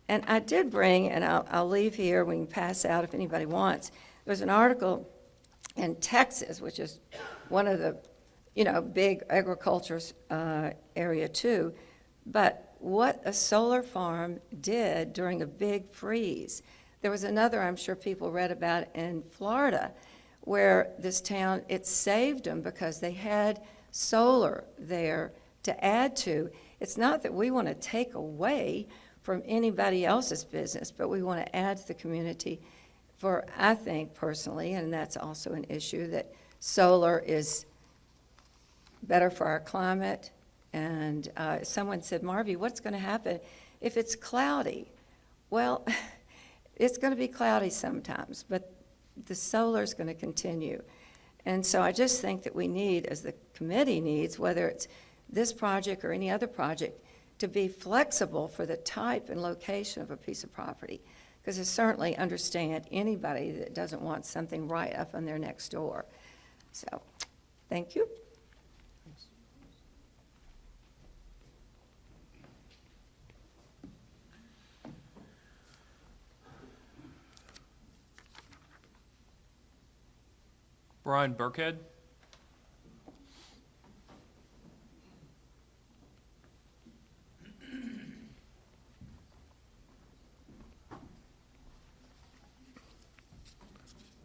and I did bring, and I'll leave here, we can pass out if anybody wants. There's an article in Texas, which is one of the, big agriculture area too, but what a solar farm did during a big freeze. There was another, I'm sure people read about in Florida, where this town, it saved them because they had solar there to add to. It's not that we want to take away from anybody else's business, but we want to add to the community for, I think personally, and that's also an issue, that solar is better for our climate. And someone said, Marvy, what's going to happen if it's cloudy? Well, it's going to be cloudy sometimes, but the solar is going to continue. And so I just think that we need, as the committee needs, whether it's this project or any other project, to be flexible for the type and location of a piece of property. Because I certainly understand anybody that doesn't want something right up on their next door. So, thank you. Brian Burkhead.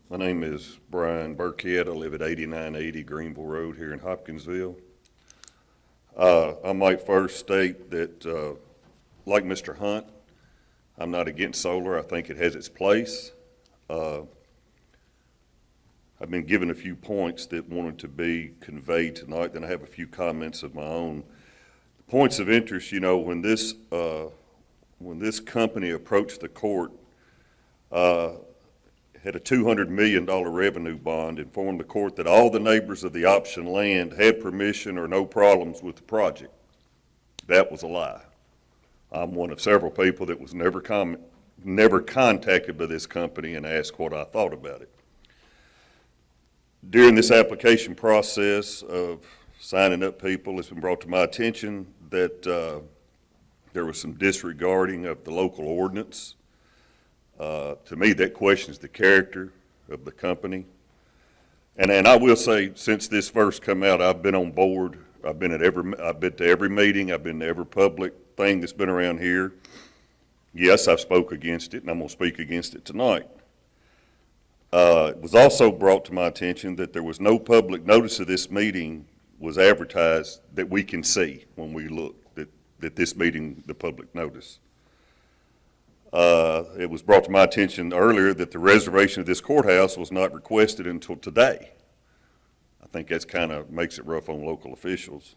My name is Brian Burkhead. I live at 8980 Greenville Road here in Hopkinsville. I might first state that, like Mr. Hunt, I'm not against solar. I think it has its place. I've been given a few points that wanted to be conveyed tonight, then I have a few comments of my own. Points of interest, when this company approached the court, had a $200 million revenue bond, informed the court that all the neighbors of the option land had permission or no problems with the project. That was a lie. I'm one of several people that was never contacted by this company and asked what I thought about it. During this application process of signing up people, it's been brought to my attention that there was some disregarding of the local ordinance. To me, that questions the character of the company. And I will say, since this first come out, I've been on board. I've been to every meeting. I've been to every public thing that's been around here. Yes, I've spoke against it, and I'm going to speak against it tonight. It was also brought to my attention that there was no public notice of this meeting was advertised that we can see when we look, that this meeting, the public notice. It was brought to my attention earlier that the reservation of this courthouse was not requested until today. I think that's kind of makes it rough on local officials.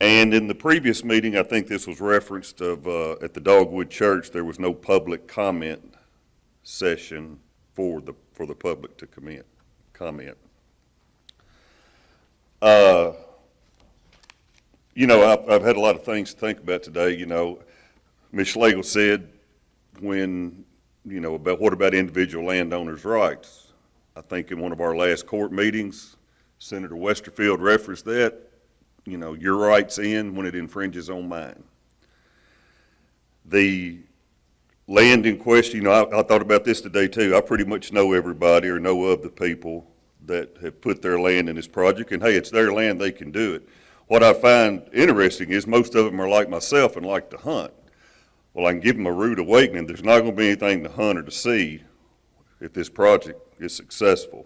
And in the previous meeting, I think this was referenced at the Dogwood Church, there was no public comment session for the public to comment. I've had a lot of things to think about today. Ms. Schlegel said about what about individual landowners' rights. I think in one of our last court meetings, Senator Westerfield referenced that, your rights end when it infringes on mine. The land in question, I thought about this today too. I pretty much know everybody or know of the people that have put their land in this project, and hey, it's their land, they can do it. What I find interesting is most of them are like myself and like to hunt. Well, I can give them a rude awakening. There's not going to be anything to hunt or to see if this project is successful.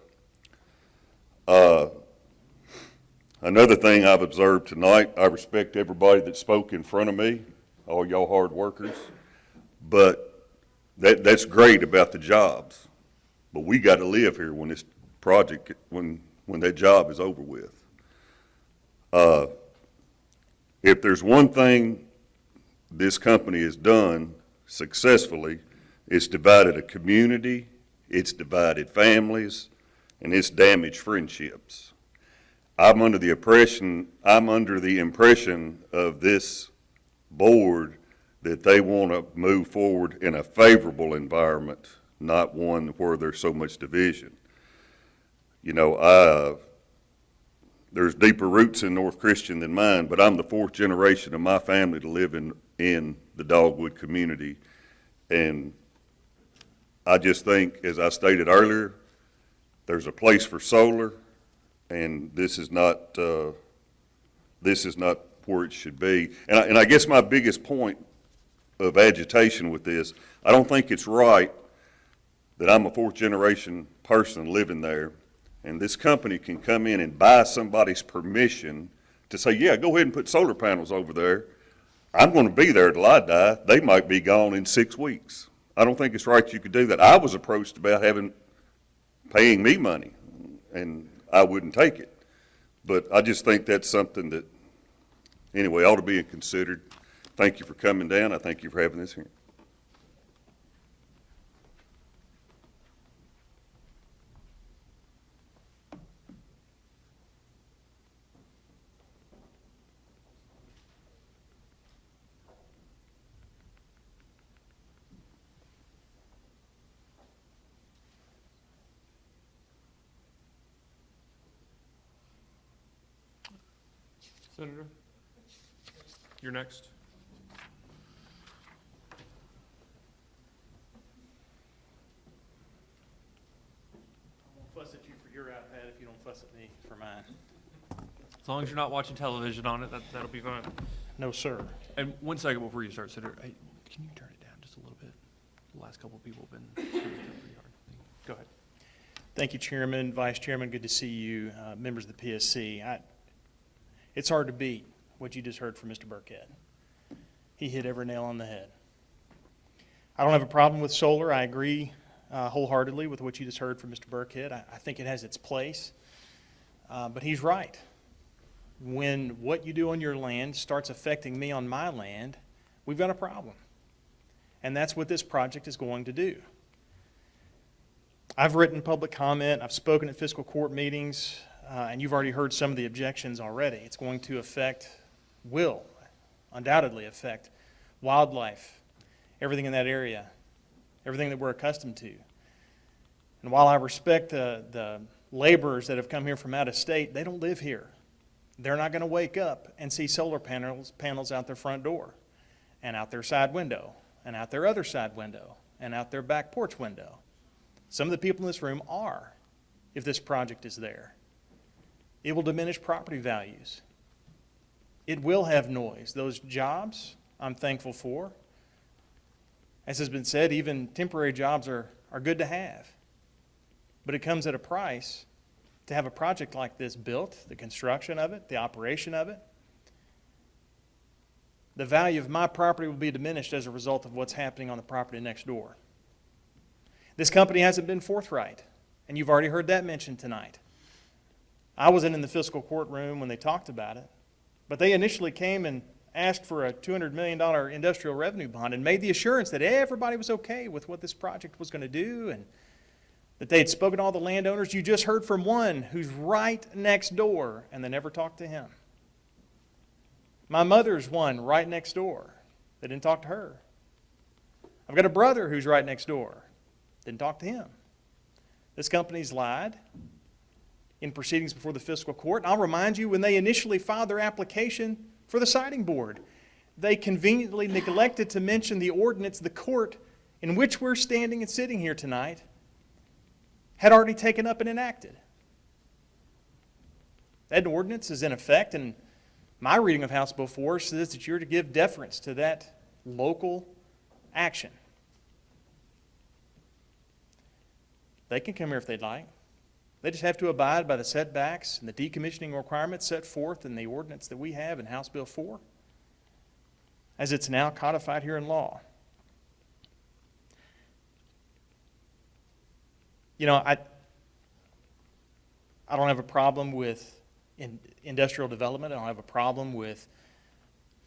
Another thing I've observed tonight, I respect everybody that spoke in front of me, all y'all hard workers, but that's great about the jobs. But we got to live here when this project, when that job is over with. If there's one thing this company has done successfully, it's divided a community, it's divided families, and it's damaged friendships. I'm under the impression of this board that they want to move forward in a favorable environment, not one where there's so much division. You know, there's deeper roots in North Christian than mine, but I'm the fourth generation of my family to live in the Dogwood community. And I just think, as I stated earlier, there's a place for solar, and this is not where it should be. And I guess my biggest point of agitation with this, I don't think it's right that I'm a fourth generation person living there, and this company can come in and buy somebody's permission to say, yeah, go ahead and put solar panels over there. I'm going to be there till I die. They might be gone in 6 weeks. I don't think it's right you could do that. I was approached about paying me money, and I wouldn't take it. But I just think that's something that, anyway, ought to be considered. Thank you for coming down. I thank you for having this hearing. Senator, you're next. Fuss at you for your iPad if you don't fuss at me for mine. As long as you're not watching television on it, that'll be fine. No, sir. And 1 second before you start, Senator, hey, can you turn it down just a little bit? The last couple of people have been pretty hard. Go ahead. Thank you, Chairman, Vice Chairman. Good to see you, members of the PSC. It's hard to beat what you just heard from Mr. Burkett. He hit every nail on the head. I don't have a problem with solar. I agree wholeheartedly with what you just heard from Mr. Burkett. I think it has its place. But he's right. When what you do on your land starts affecting me on my land, we've got a problem. And that's what this project is going to do. I've written public comment. I've spoken at fiscal court meetings. And you've already heard some of the objections already. It's going to will undoubtedly affect wildlife, everything in that area, everything that we're accustomed to. And while I respect the laborers that have come here from out of state, they don't live here. They're not going to wake up and see solar panels out their front door, and out their side window, and out their other side window, and out their back porch window. Some of the people in this room are, if this project is there. It will diminish property values. It will have noise. Those jobs, I'm thankful for. As has been said, even temporary jobs are good to have. But it comes at a price to have a project like this built, the construction of it, the operation of it. The value of my property will be diminished as a result of what's happening on the property next door. This company hasn't been forthright, and you've already heard that mentioned tonight. I wasn't in the fiscal courtroom when they talked about it, but they initially came and asked for a $200 million industrial revenue bond and made the assurance that everybody was okay with what this project was going to do and that they had spoken to all the landowners. You just heard from one who's right next door, and they never talked to him. My mother's one right next door. They didn't talk to her. I've got a brother who's right next door. Didn't talk to him. This company's lied in proceedings before the fiscal court. And I'll remind you, when they initially filed their application for the siting board, they conveniently neglected to mention the ordinance the court in which we're standing and sitting here tonight had already taken up and enacted. That ordinance is in effect, and my reading of House Bill 4 says that you're to give deference to that local action. They can come here if they'd like. They just have to abide by the setbacks and the decommissioning requirements set forth in the ordinance that we have in House Bill 4, as it's now codified here in law. You know, I don't have a problem with industrial development. I don't have a problem with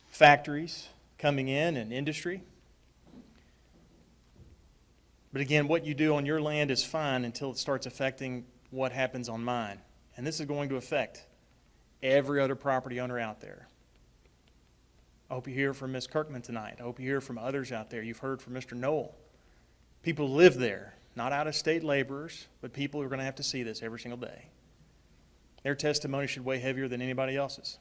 factories coming in and industry. But again, what you do on your land is fine until it starts affecting what happens on mine. And this is going to affect every other property owner out there. I hope you hear from Ms. Kirkman tonight. I hope you hear from others out there. You've heard from Mr. Knoll. People live there, not out-of-state laborers, but people who are going to have to see this every single day. Their testimony should weigh heavier than anybody else's.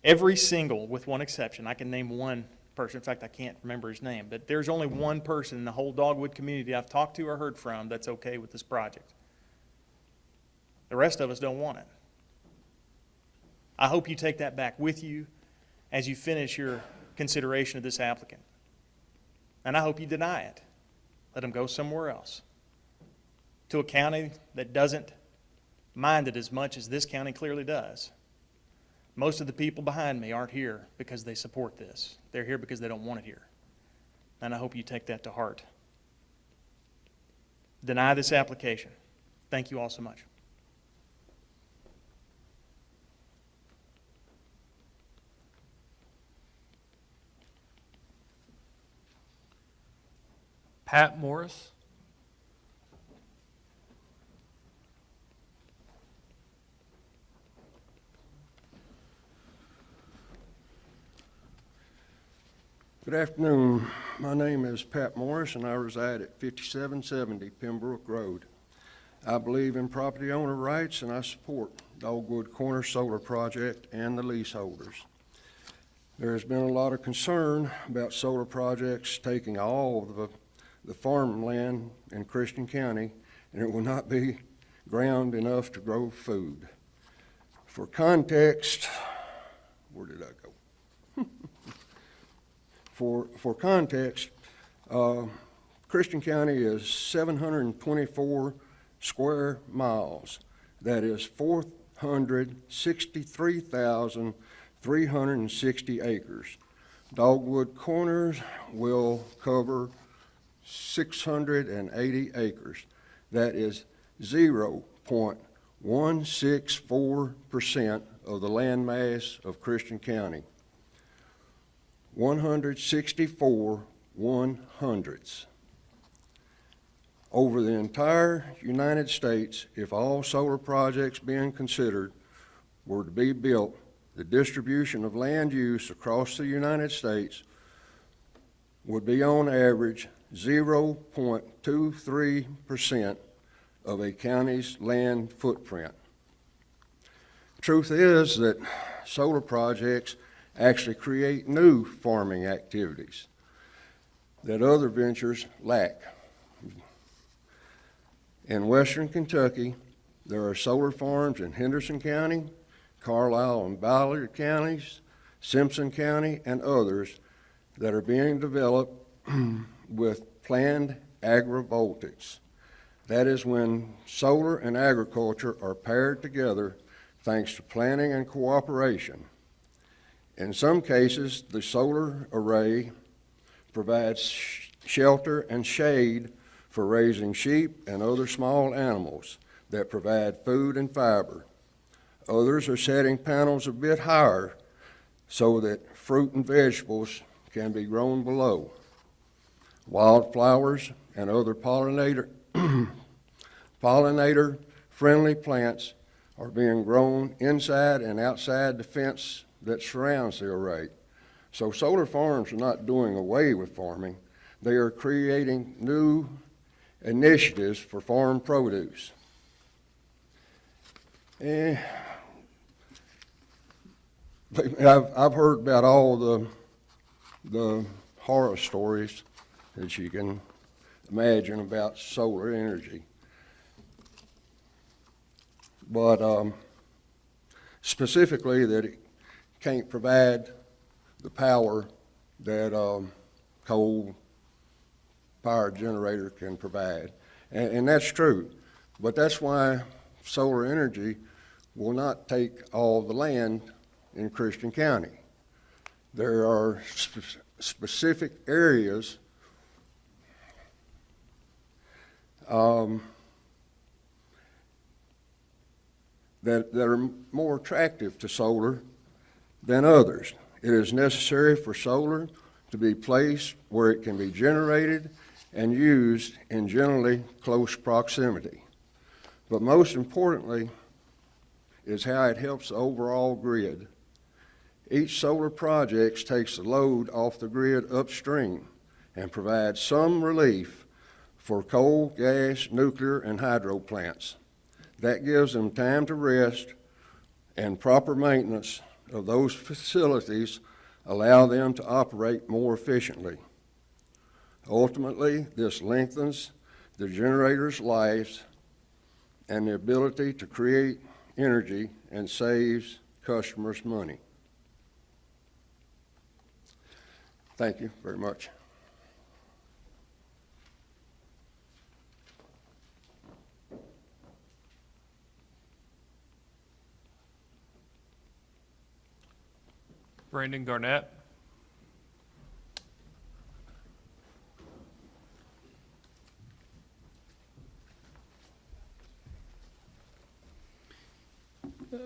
Every single, with one exception, I can name one person, in fact, I can't remember his name, but there's only one person in the whole Dogwood community I've talked to or heard from that's okay with this project. The rest of us don't want it. I hope you take that back with you as you finish your consideration of this applicant. And I hope you deny it. Let them go somewhere else. To a county that doesn't mind it as much as this county clearly does. Most of the people behind me aren't here because they support this. They're here because they don't want it here. And I hope you take that to heart. Deny this application. Thank you all so much. Pat Morris. Good afternoon. My name is Pat Morris, and I reside at 5770 Pembroke Road. I believe in property owner rights, and I support Dogwood Corner Solar Project and the leaseholders. There has been a lot of concern about solar projects taking all of the farmland in Christian County, and it will not be ground enough to grow food. For context, where did I go? For context, Christian County is 724 square miles. That is 463,360 acres. Dogwood Corners will cover 680 acres. That is 0.164% of the land mass of Christian County. 164 1/100ths. Over the entire United States, if all solar projects being considered were to be built, the distribution of land use across the United States would be on average 0.23% of a county's land footprint. Truth is that solar projects actually create new farming activities that other ventures lack. In western Kentucky, there are solar farms in Henderson County, Carlisle and Ballard counties, Simpson County, and others that are being developed with planned agrivoltaics. That is when solar and agriculture are paired together thanks to planning and cooperation. In some cases, the solar array provides shelter and shade for raising sheep and other small animals that provide food and fiber. Others are setting panels a bit higher so that fruit and vegetables can be grown below. Wildflowers and other pollinator-friendly plants are being grown inside and outside the fence that surrounds the array. So solar farms are not doing away with farming. They are creating new initiatives for farm produce. I've heard about all the horror stories that you can imagine about solar energy. But specifically that it can't provide the power that coal power generator can provide. And that's true. But that's why solar energy will not take all the land in Christian County. There are specific areas that are more attractive to solar than others. It is necessary for solar to be placed where it can be generated and used in generally close proximity. But most importantly is how it helps the overall grid. Each solar project takes the load off the grid upstream and provides some relief for coal, gas, nuclear, and hydro plants. That gives them time to rest, and proper maintenance of those facilities allow them to operate more efficiently. Ultimately, this lengthens the generator's lives and the ability to create energy and saves customers money. Thank you very much. Brandon Garnett.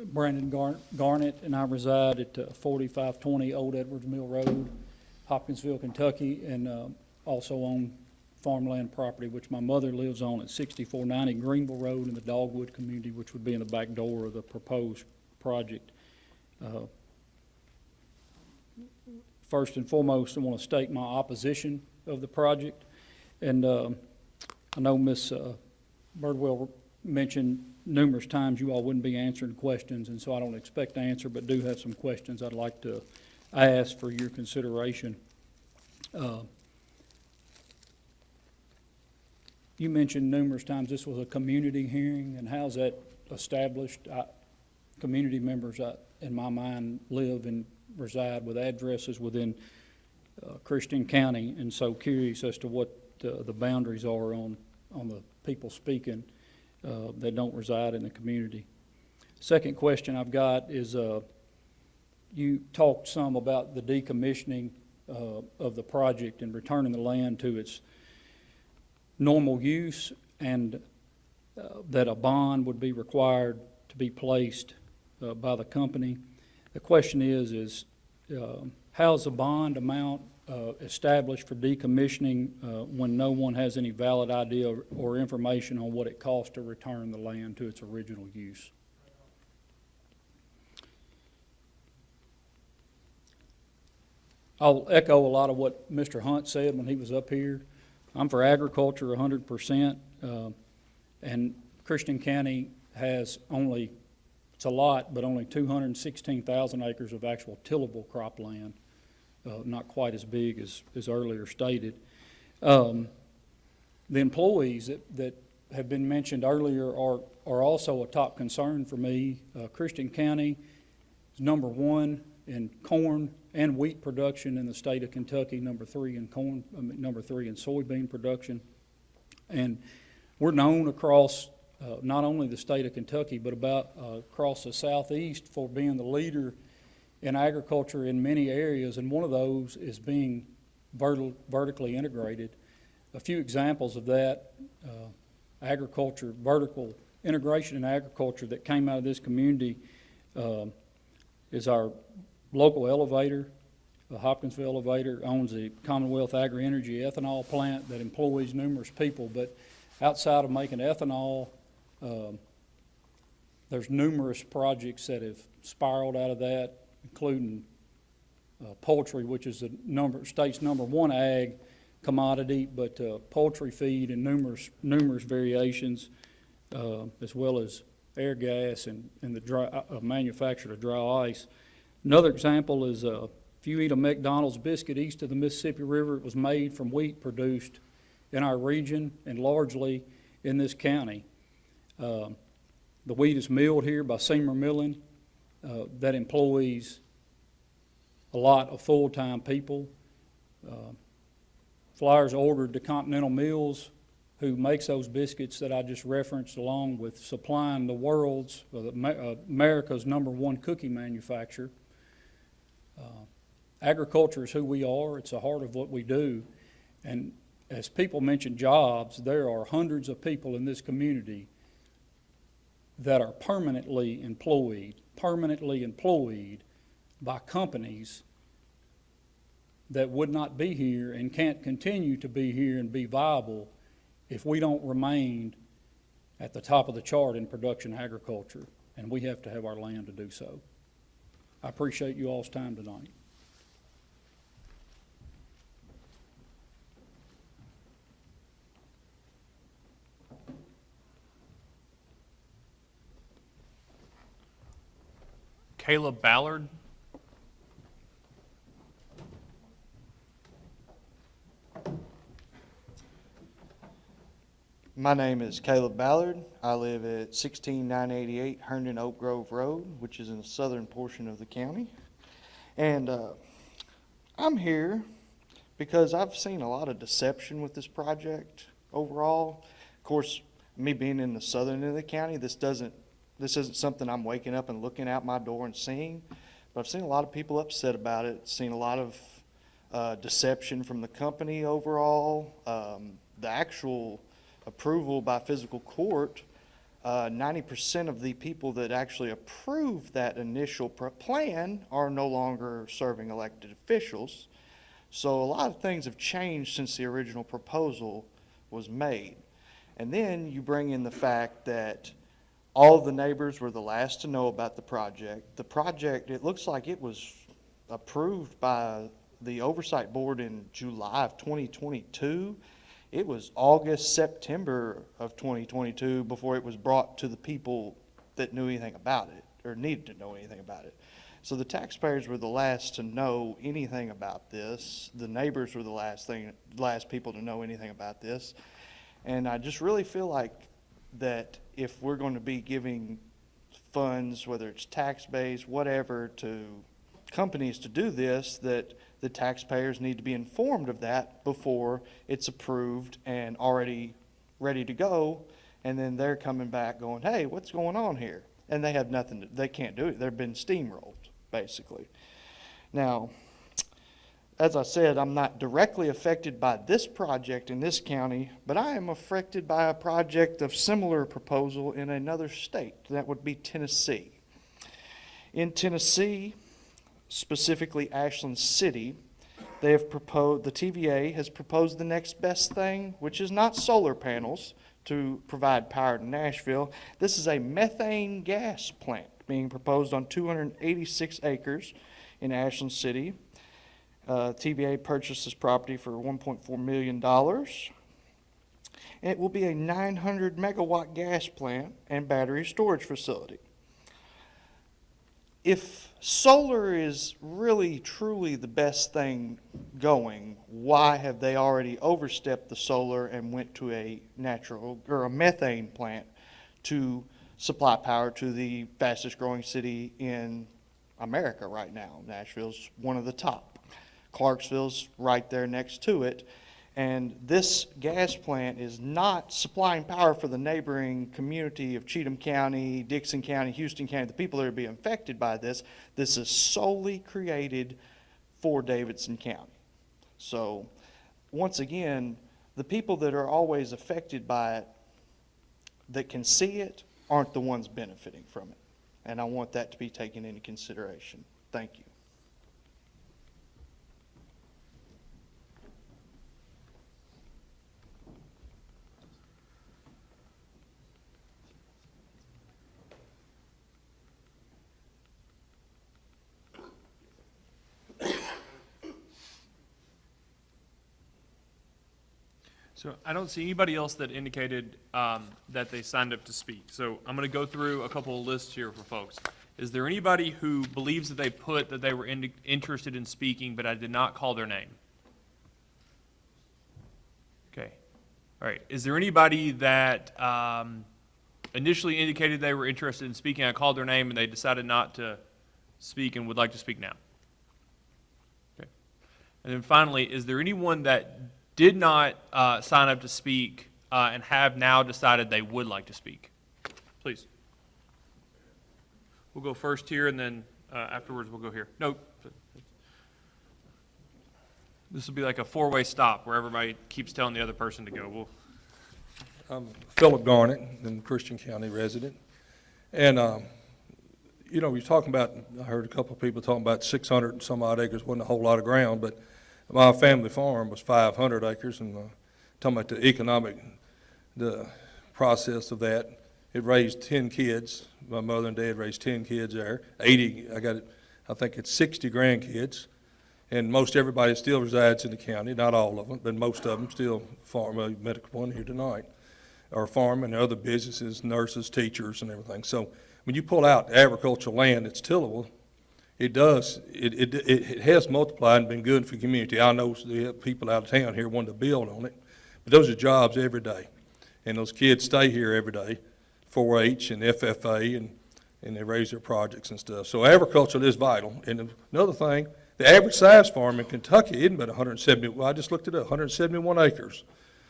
Brandon Garnett, and I reside at 4520 Old Edwards Mill Road, Hopkinsville, Kentucky, and also own farmland property, which my mother lives on at 6490 Greenville Road in the Dogwood community, which would be in the back door of the proposed project. First and foremost, I want to state my opposition of the project. And I know Ms. Birdwell mentioned numerous times you all wouldn't be answering questions, and so I don't expect to answer, but do have some questions I'd like to ask for your consideration. You mentioned numerous times this was a community hearing, and how's that established? Community members, in my mind, live and reside with addresses within Christian County, and so curious as to what the boundaries are on the people speaking that don't reside in the community. Second question I've got is you talked some about the decommissioning of the project and returning the land to its normal use, and that a bond would be required to be placed by the company. The question is how's the bond amount established for decommissioning when no one has any valid idea or information on what it costs to return the land to its original use? I'll echo a lot of what Mr. Hunt said when he was up here. I'm for agriculture 100%, and Christian County has only, it's a lot, but only 216,000 acres of actual tillable cropland, not quite as big as earlier stated. The employees that have been mentioned earlier are also a top concern for me. Christian County is number one in corn and wheat production in the state of Kentucky, number three in soybean production. And we're known across not only the state of Kentucky, but across the southeast for being the leader in agriculture in many areas, and one of those is being vertically integrated. A few examples of that, vertical integration in agriculture that came out of this community is our local elevator. The Hopkinsville elevator owns the Commonwealth Agri-Energy ethanol plant that employs numerous people, but outside of making ethanol, there's numerous projects that have spiraled out of that, including poultry, which is the state's number one ag commodity, but poultry feed in numerous variations, as well as air gas and the manufacture of dry ice. Another example is if you eat a McDonald's biscuit east of the Mississippi River, it was made from wheat produced in our region and largely in this county. The wheat is milled here by Seymour Milling. That employs a lot of full-time people. Flyers ordered to Continental Mills, who makes those biscuits that I just referenced, along with supplying the world's, America's number one cookie manufacturer. Agriculture is who we are. It's the heart of what we do. And as people mention jobs, there are hundreds of people in this community that are permanently employed by companies that would not be here and can't continue to be here and be viable if we don't remain at the top of the chart in production agriculture, and we have to have our land to do so. I appreciate you all's time tonight. Caleb Ballard. My name is Caleb Ballard. I live at 16988 Herndon Oak Grove Road, which is in the southern portion of the county. And I'm here because I've seen a lot of deception with this project overall. Of course, me being in the southern end of the county, this isn't something I'm waking up and looking out my door and seeing. But I've seen a lot of people upset about it, seen a lot of deception from the company overall. The actual approval by physical court, 90% of the people that actually approved that initial plan are no longer serving elected officials. So a lot of things have changed since the original proposal was made. And then you bring in the fact that all of the neighbors were the last to know about the project. The project, it looks like it was approved by the Oversight Board in July of 2022. It was August, September of 2022 before it was brought to the people that knew anything about it or needed to know anything about it. So the taxpayers were the last to know anything about this. The neighbors were the last people to know anything about this. And I just really feel like that if we're going to be giving funds, whether it's tax-based, whatever, to companies to do this, that the taxpayers need to be informed of that before it's approved and already ready to go. And then they're coming back going, hey, what's going on here? And they have nothing, they can't do it. They've been steamrolled, basically. Now, as I said, I'm not directly affected by this project in this county, but I am affected by a project of similar proposal in another state. That would be Tennessee. In Tennessee, specifically Ashland City, they have proposed, the TVA has proposed the next best thing, which is not solar panels to provide power to Nashville. This is a methane gas plant being proposed on 286 acres in Ashland City. TVA purchased this property for $1.4 million. And it will be a 900 megawatt gas plant and battery storage facility. If solar is really, truly the best thing going, why have they already overstepped the solar and went to a natural or a methane plant to supply power to the fastest growing city in America right now? Nashville's one of the top. Clarksville's right there next to it. And this gas plant is not supplying power for the neighboring community of Cheatham County, Dixon County, Houston County, the people that are being affected by this. This is solely created for Davidson County. So, once again, the people that are always affected by it, that can see it, aren't the ones benefiting from it. And I want that to be taken into consideration. Thank you. So I don't see anybody else that indicated that they signed up to speak. So I'm going to go through a couple of lists here for folks. Is there anybody who believes that they put that they were interested in speaking, but I did not call their name? Okay. All right. Is there anybody that initially indicated they were interested in speaking? I called their name and they decided not to speak and would like to speak now? Okay. And then finally, is there anyone that did not sign up to speak and have now decided they would like to speak? Please. We'll go first here, and then afterwards we'll go here. No. This will be like a four-way stop where everybody keeps telling the other person to go. I'm Philip Garnett, I'm a Christian County resident. And, you know, you're talking about, I heard a couple of people talking about 600 and some odd acres, wasn't a whole lot of ground, but my family farm was 500 acres, and talking about the process of that, it raised 10 kids. My mother and dad raised 10 kids there. I got I think it's 60 grandkids, and most everybody still resides in the county, not all of them, but most of them still farm, a medical one here tonight, or farm and other businesses, nurses, teachers, and everything. So when you pull out agricultural land that's tillable, it has multiplied and been good for the community. I know the people out of town here want to build on it, but those are jobs every day. And those kids stay here every day, 4-H and FFA, and they raise their projects and stuff. So agriculture is vital. And another thing, the average size farm in Kentucky isn't but 170, well, I just looked it up, 171 acres.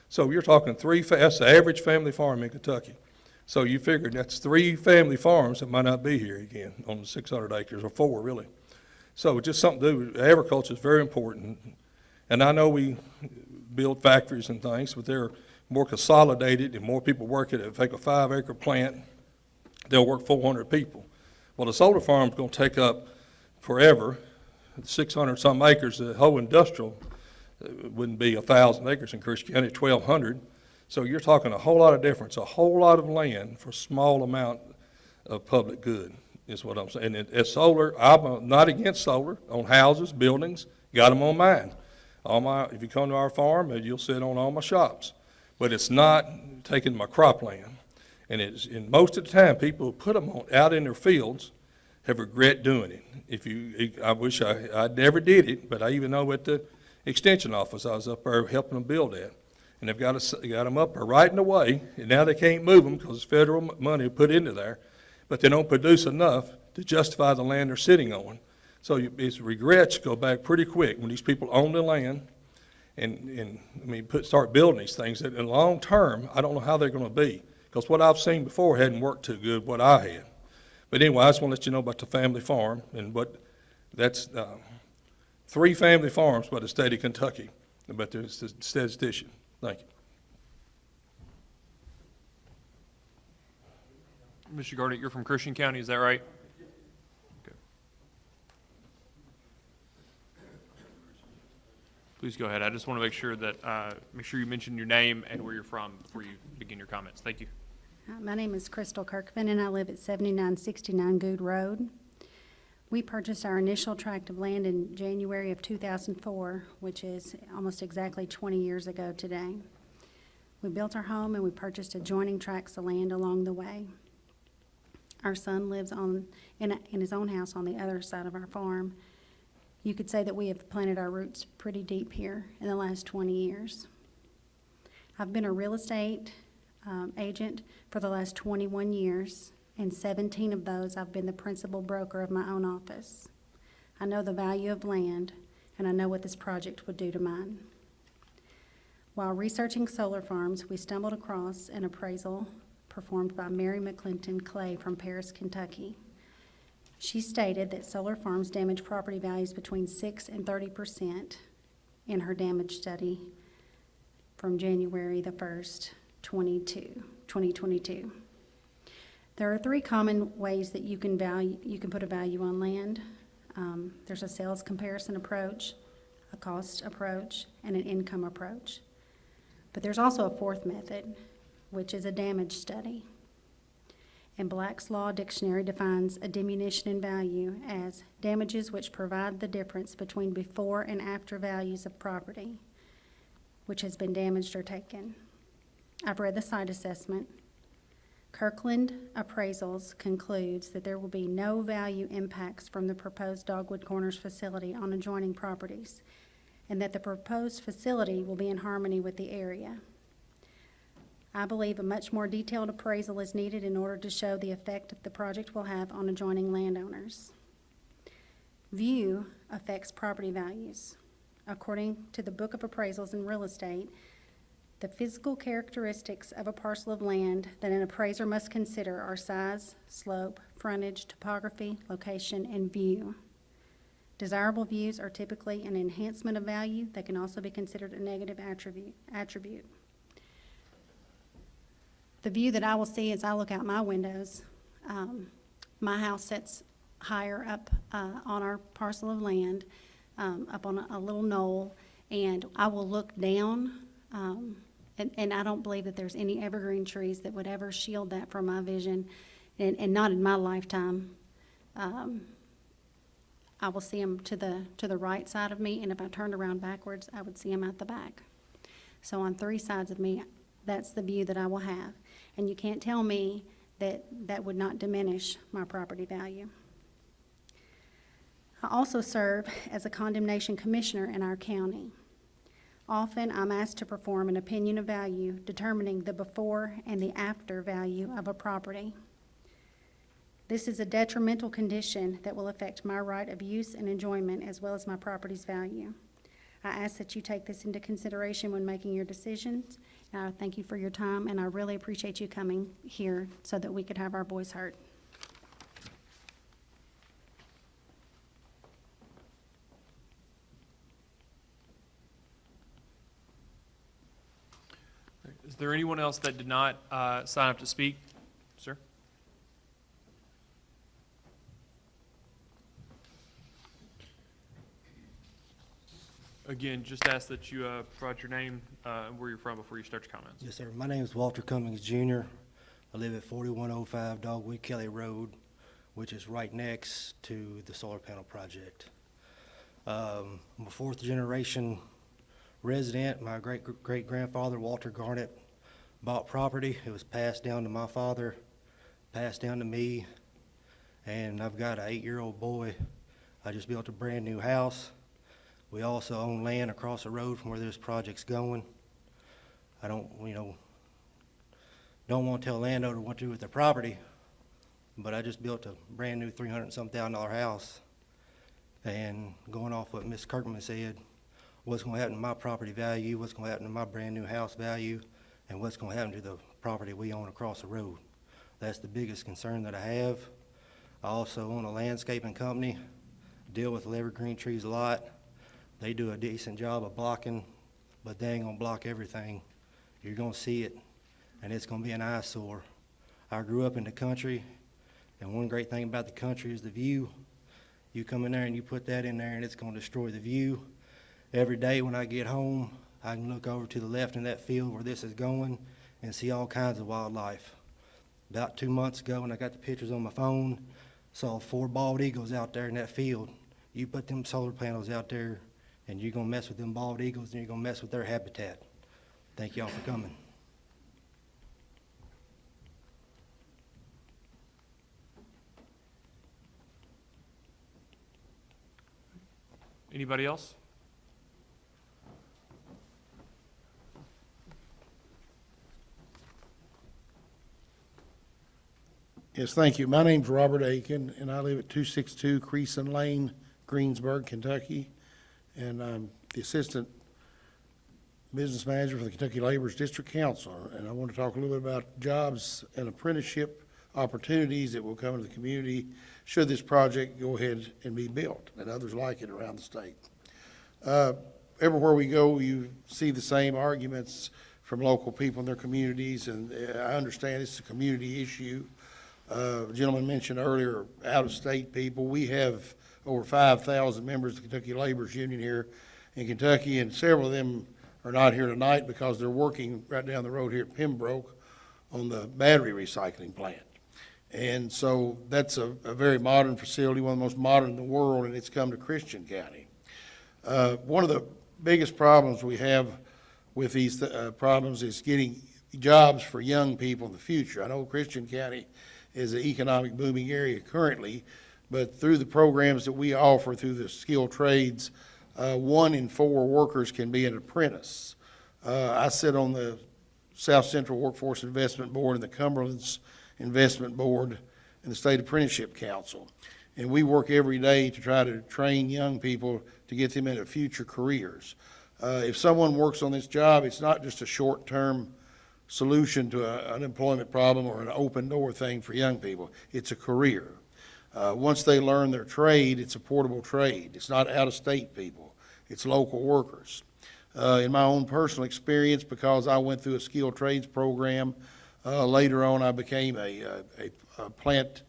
So you're talking that's the average family farm in Kentucky. So you figure that's 3 family farms that might not be here again on the 600 acres, or 4 really. So just something to do, agriculture is very important. And I know we build factories and things, but they're more consolidated and more people work at it. If they take a 5-acre plant, they'll work 400 people. Well, the solar farm's gonna take up forever, 600 some acres. The whole industrial wouldn't be 1,000 acres in Christian County, 1,200. So you're talking a whole lot of difference, a whole lot of land for a small amount of public good is what I'm saying. And as solar, I'm not against solar on houses, buildings, got them on mine. If you come to our farm, you'll sit on all my shops. But it's not taking my cropland. And most of the time, people who put them out in their fields have regret doing it. I wish I never did it, but I even know at the extension office, I was up there helping them build that. And they've got them up there right in the way, and now they can't move them because federal money put into there, but they don't produce enough to justify the land they're sitting on. So its regrets go back pretty quick when these people own the land and start building these things that in the long term, I don't know how they're going to be, because what I've seen before hadn't worked too good, what I had. But anyway, I just want to let you know about the family farm, and that's 3 family farms by the state of Kentucky, but there's the statistician. Thank you. Mr. Garnett, you're from Christian County, is that right? Okay. Please go ahead. I just want to make sure you mention your name and where you're from before you begin your comments. Thank you. My name is Crystal Kirkman, and I live at 7969 Good Road. We purchased our initial tract of land in January of 2004, which is almost exactly 20 years ago today. We built our home and we purchased adjoining tracts of land along the way. Our son lives in his own house on the other side of our farm. You could say that we have planted our roots pretty deep here in the last 20 years. I've been a real estate agent for the last 21 years. In 17 of those, I've been the principal broker of my own office. I know the value of land, and I know what this project would do to mine. While researching solar farms, we stumbled across an appraisal performed by Mary McClinton Clay from Paris, Kentucky. She stated that solar farms damage property values between 6 and 30% in her damage study from January the 1st, 2022. There are 3 common ways that you can put a value on land. There's a sales comparison approach, a cost approach, and an income approach. But there's also a 4th method, which is a damage study. And Black's Law Dictionary defines a diminution in value as damages which provide the difference between before and after values of property which has been damaged or taken. I've read the site assessment. Kirkland Appraisals concludes that there will be no value impacts from the proposed Dogwood Corners facility on adjoining properties, and that the proposed facility will be in harmony with the area. I believe a much more detailed appraisal is needed in order to show the effect that the project will have on adjoining landowners. View affects property values. According to the Book of Appraisals in Real Estate, the physical characteristics of a parcel of land that an appraiser must consider are size, slope, frontage, topography, location, and view. Desirable views are typically an enhancement of value that can also be considered a negative attribute. The view that I will see as I look out my windows, my house sits higher up on our parcel of land, up on a little knoll, and I will look down, and I don't believe that there's any evergreen trees that would ever shield that from my vision, and not in my lifetime. I will see them to the right side of me, and if I turned around backwards, I would see them at the back. So on 3 sides of me, that's the view that I will have. And you can't tell me that that would not diminish my property value. I also serve as a condemnation commissioner in our county. Often, I'm asked to perform an opinion of value, determining the before and the after value of a property. This is a detrimental condition that will affect my right of use and enjoyment as well as my property's value. I ask that you take this into consideration when making your decisions. I thank you for your time, and I really appreciate you coming here so that we could have our voice heard. Is there anyone else that did not sign up to speak? Sir? Again, just ask that you provide your name and where you're from before you start your comments. Yes, sir. My name is Walter Cummings, Jr. I live at 4105 Dogwood Kelly Road, which is right next to the solar panel project. I'm a fourth-generation resident. My great-grandfather, Walter Garnett, bought property. It was passed down to my father, passed down to me, and I've got an 8-year-old boy. I just built a brand-new house. We also own land across the road from where this project's going. I don't want to tell a landowner what to do with their property, but I just built a brand-new $300-and-some-thousand house. And going off what Ms. Kirkman said, what's going to happen to my property value, what's going to happen to my brand-new house value, and what's going to happen to the property we own across the road. That's the biggest concern that I have. I also own a landscaping company, deal with evergreen trees a lot. They do a decent job of blocking, but they ain't gonna block everything. You're gonna see it, and it's gonna be an eyesore. I grew up in the country, and one great thing about the country is the view. You come in there and you put that in there, and it's gonna destroy the view. Every day when I get home, I can look over to the left in that field where this is going and see all kinds of wildlife. About 2 months ago, when I got the pictures on my phone, saw 4 bald eagles out there in that field. You put them solar panels out there, and you're gonna mess with them bald eagles, and you're gonna mess with their habitat. Thank y'all for coming. Anybody else? Yes, thank you. My name's Robert Aiken, and I live at 262 Creason Lane, Greensburg, Kentucky. And I'm the Assistant Business Manager for the Kentucky Laborers District Council. And I want to talk a little bit about jobs and apprenticeship opportunities that will come to the community should this project go ahead and be built, and others like it around the state. Everywhere we go, you see the same arguments from local people in their communities, and I understand it's a community issue. The gentleman mentioned earlier out-of-state people. We have over 5,000 members of the Kentucky Laborers Union here in Kentucky, and several of them are not here tonight because they're working right down the road here at Pembroke on the battery recycling plant. And so that's a very modern facility, one of the most modern in the world, and it's come to Christian County. One of the biggest problems we have with these problems is getting jobs for young people in the future. I know Christian County is an economic booming area currently, but through the programs that we offer through the skilled trades, 1 in 4 workers can be an apprentice. I sit on the South Central Workforce Investment Board and the Cumberland's Investment Board and the State Apprenticeship Council. And we work every day to try to train young people to get them into future careers. If someone works on this job, it's not just a short-term solution to an unemployment problem or an open door thing for young people. It's a career. Once they learn their trade, it's a portable trade. It's not out-of-state people. It's local workers. In my own personal experience, because I went through a skilled trades program, later on I became a plant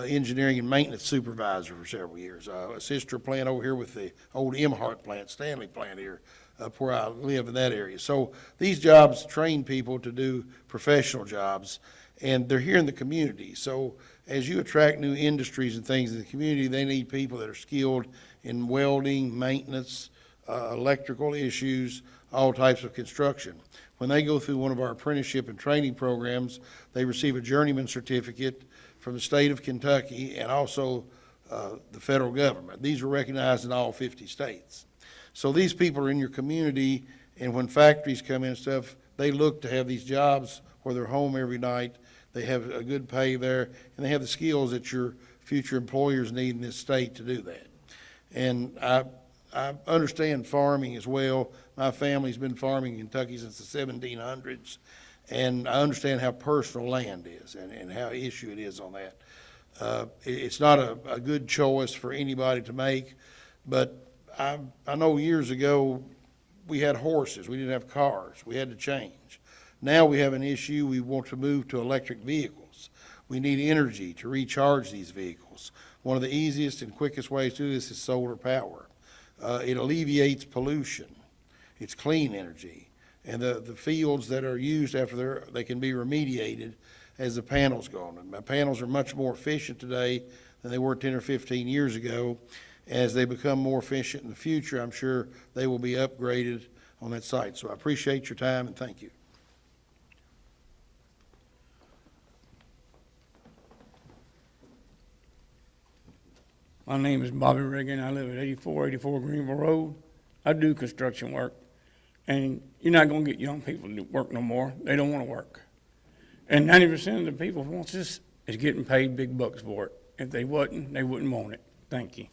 engineering and maintenance supervisor for several years. A sister plant over here with the old Emhart plant, Stanley plant here, up where I live in that area. So these jobs train people to do professional jobs, and they're here in the community. So as you attract new industries and things in the community, they need people that are skilled in welding, maintenance, electrical issues, all types of construction. When they go through one of our apprenticeship and training programs, they receive a journeyman certificate from the state of Kentucky and also the federal government. These are recognized in all 50 states. So these people are in your community, and when factories come in and stuff, they look to have these jobs where they're home every night. They have a good pay there, and they have the skills that your future employers need in this state to do that. And I understand farming as well. My family's been farming in Kentucky since the 1700s, and I understand how personal land is and how issue it is on that. It's not a good choice for anybody to make, but I know years ago we had horses, we didn't have cars, we had to change. Now we have an issue, we want to move to electric vehicles. We need energy to recharge these vehicles. One of the easiest and quickest ways to do this is solar power. It alleviates pollution. It's clean energy. And the fields that are used after they can be remediated as the panels go on. My panels are much more efficient today than they were 10 or 15 years ago. As they become more efficient in the future, I'm sure they will be upgraded on that site. So I appreciate your time and thank you. My name is Bobby Reagan. I live at 8484 Greenville Road. I do construction work, and you're not going to get young people to work no more. They don't want to work. And 90% of the people who wants this is getting paid big bucks for it. If they wasn't, they wouldn't want it. Thank you.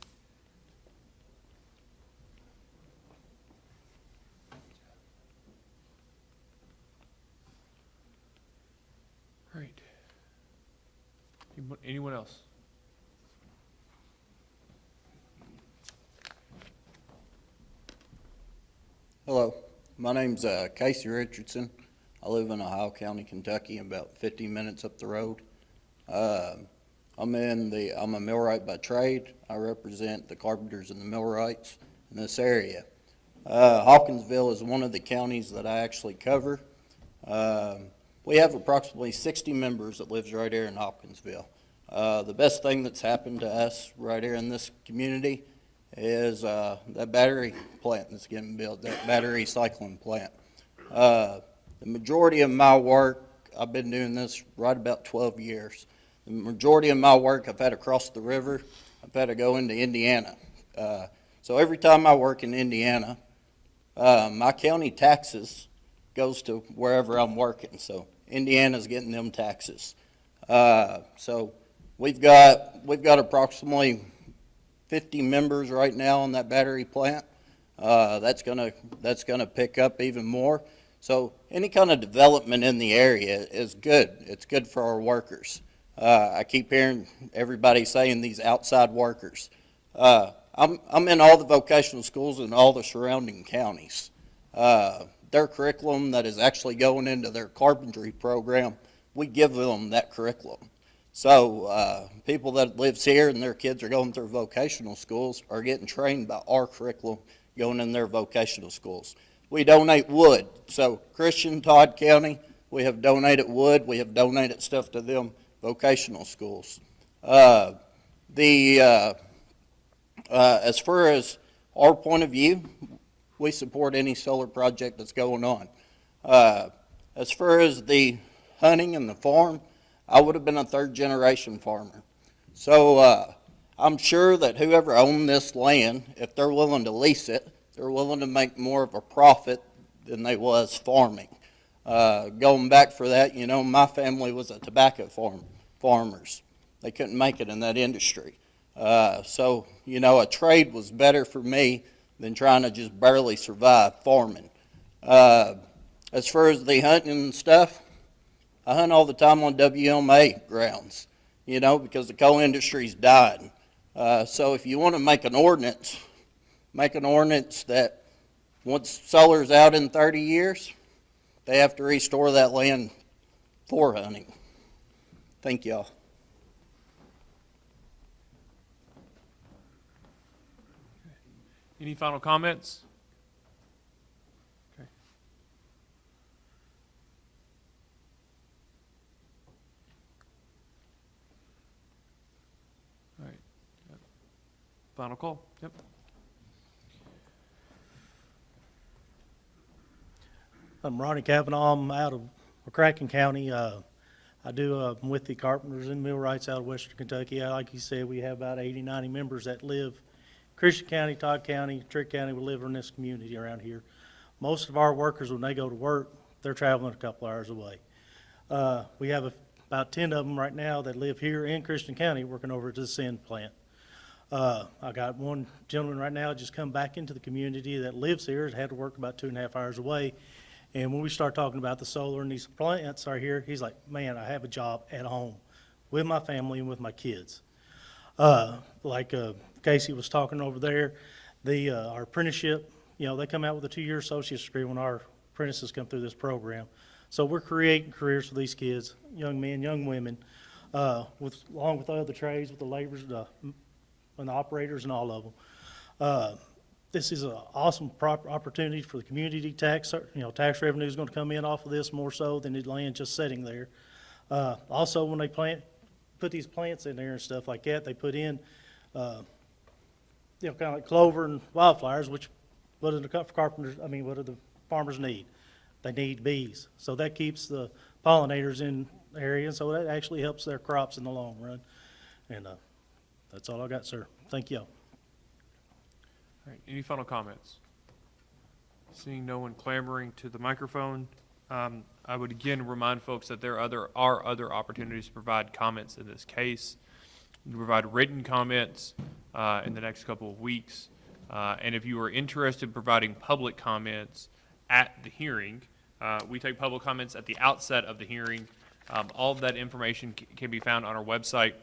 Great. Anyone else? Hello, my name's Casey Richardson. I live in Ohio County, Kentucky, about 15 minutes up the road. I'm a millwright by trade. I represent the carpenters and the millwrights in this area. Hopkinsville is one of the counties that I actually cover. We have approximately 60 members that lives right here in Hopkinsville. The best thing that's happened to us right here in this community is that battery plant that's getting built, that battery recycling plant. The majority of my work, I've been doing this right about 12 years. The majority of my work I've had to cross the river, I've had to go into Indiana. So every time I work in Indiana, my county taxes goes to wherever I'm working. So Indiana's getting them taxes. So we've got approximately 50 members right now on that battery plant. That's gonna pick up even more. So any kind of development in the area is good. It's good for our workers. I keep hearing everybody saying these outside workers. I'm in all the vocational schools in all the surrounding counties. Their curriculum that is actually going into their carpentry program, we give them that curriculum. So people that lives here and their kids are going through vocational schools are getting trained by our curriculum going in their vocational schools. We donate wood. So Christian, Todd County, we have donated wood. We have donated stuff to them vocational schools. As far as our point of view, we support any solar project that's going on. As far as the hunting and the farm, I would have been a third-generation farmer. So I'm sure that whoever owned this land, if they're willing to lease it, they're willing to make more of a profit than they was farming. Going back for that, you know, my family was a tobacco farmers. They couldn't make it in that industry. So, you know, a trade was better for me than trying to just barely survive farming. As far as the hunting and stuff, I hunt all the time on WMA grounds, you know, because the coal industry's dying. So if you want to make an ordinance that once solar's out in 30 years, they have to restore that land for hunting. Thank y'all. Any final comments? Final call. Yep. I'm Ronnie Kavanaugh. I'm out of McCracken County. I'm with the carpenters and millwrights out of western Kentucky. Like you said, we have about 80, 90 members that live Christian County, Todd County, Trick County. We live in this community around here. Most of our workers, when they go to work, they're traveling a couple hours away. We have about 10 of them right now that live here in Christian County working over at the sand plant. I got one gentleman right now just come back into the community that lives here, had to work about 2.5 hours away. And when we start talking about the solar and these plants are here, he's like, man, I have a job at home with my family and with my kids. Casey was talking over there, our apprenticeship, they come out with a 2-year associate's degree when our apprentices come through this program. So we're creating careers for these kids, young men, young women, along with the other trades, with the laborers, and the operators and all of them. This is an awesome opportunity for the community. Tax revenue is going to come in off of this more so than it land just sitting there. Also, when they put these plants in there and stuff like that, they put in, kind of like clover and wildflowers, which what do the farmers need? They need bees. So that keeps the pollinators in the area, so that actually helps their crops in the long run. And that's all I got, sir. Thank you. All right, any final comments? Seeing no one clamoring to the microphone, I would again remind folks that there are other opportunities to provide comments in this case. You can provide written comments in the next couple of weeks. And if you are interested in providing public comments at the hearing, we take public comments at the outset of the hearing. All of that information can be found on our website,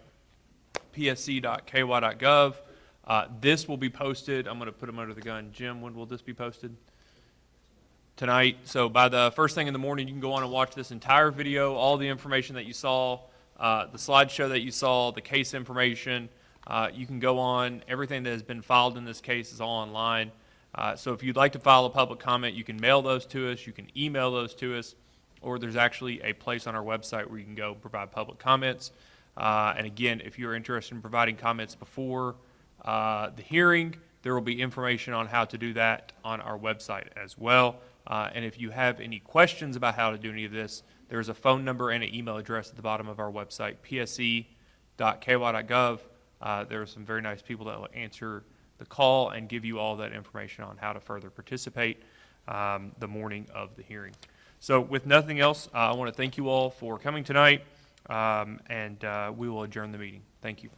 psc.ky.gov. This will be posted. I'm going to put them under the gun. Jim, when will this be posted? Tonight. So by the first thing in the morning, you can go on and watch this entire video, all the information that you saw, the slideshow that you saw, the case information. You can go on. Everything that has been filed in this case is all online. So if you'd like to file a public comment, you can mail those to us. You can email those to us. Or there's actually a place on our website where you can go provide public comments. And again, if you're interested in providing comments before the hearing, there will be information on how to do that on our website as well. And if you have any questions about how to do any of this, there's a phone number and an email address at the bottom of our website, psc.ky.gov. There are some very nice people that will answer the call and give you all that information on how to further participate the morning of the hearing. So with nothing else, I want to thank you all for coming tonight, and we will adjourn the meeting. Thank you.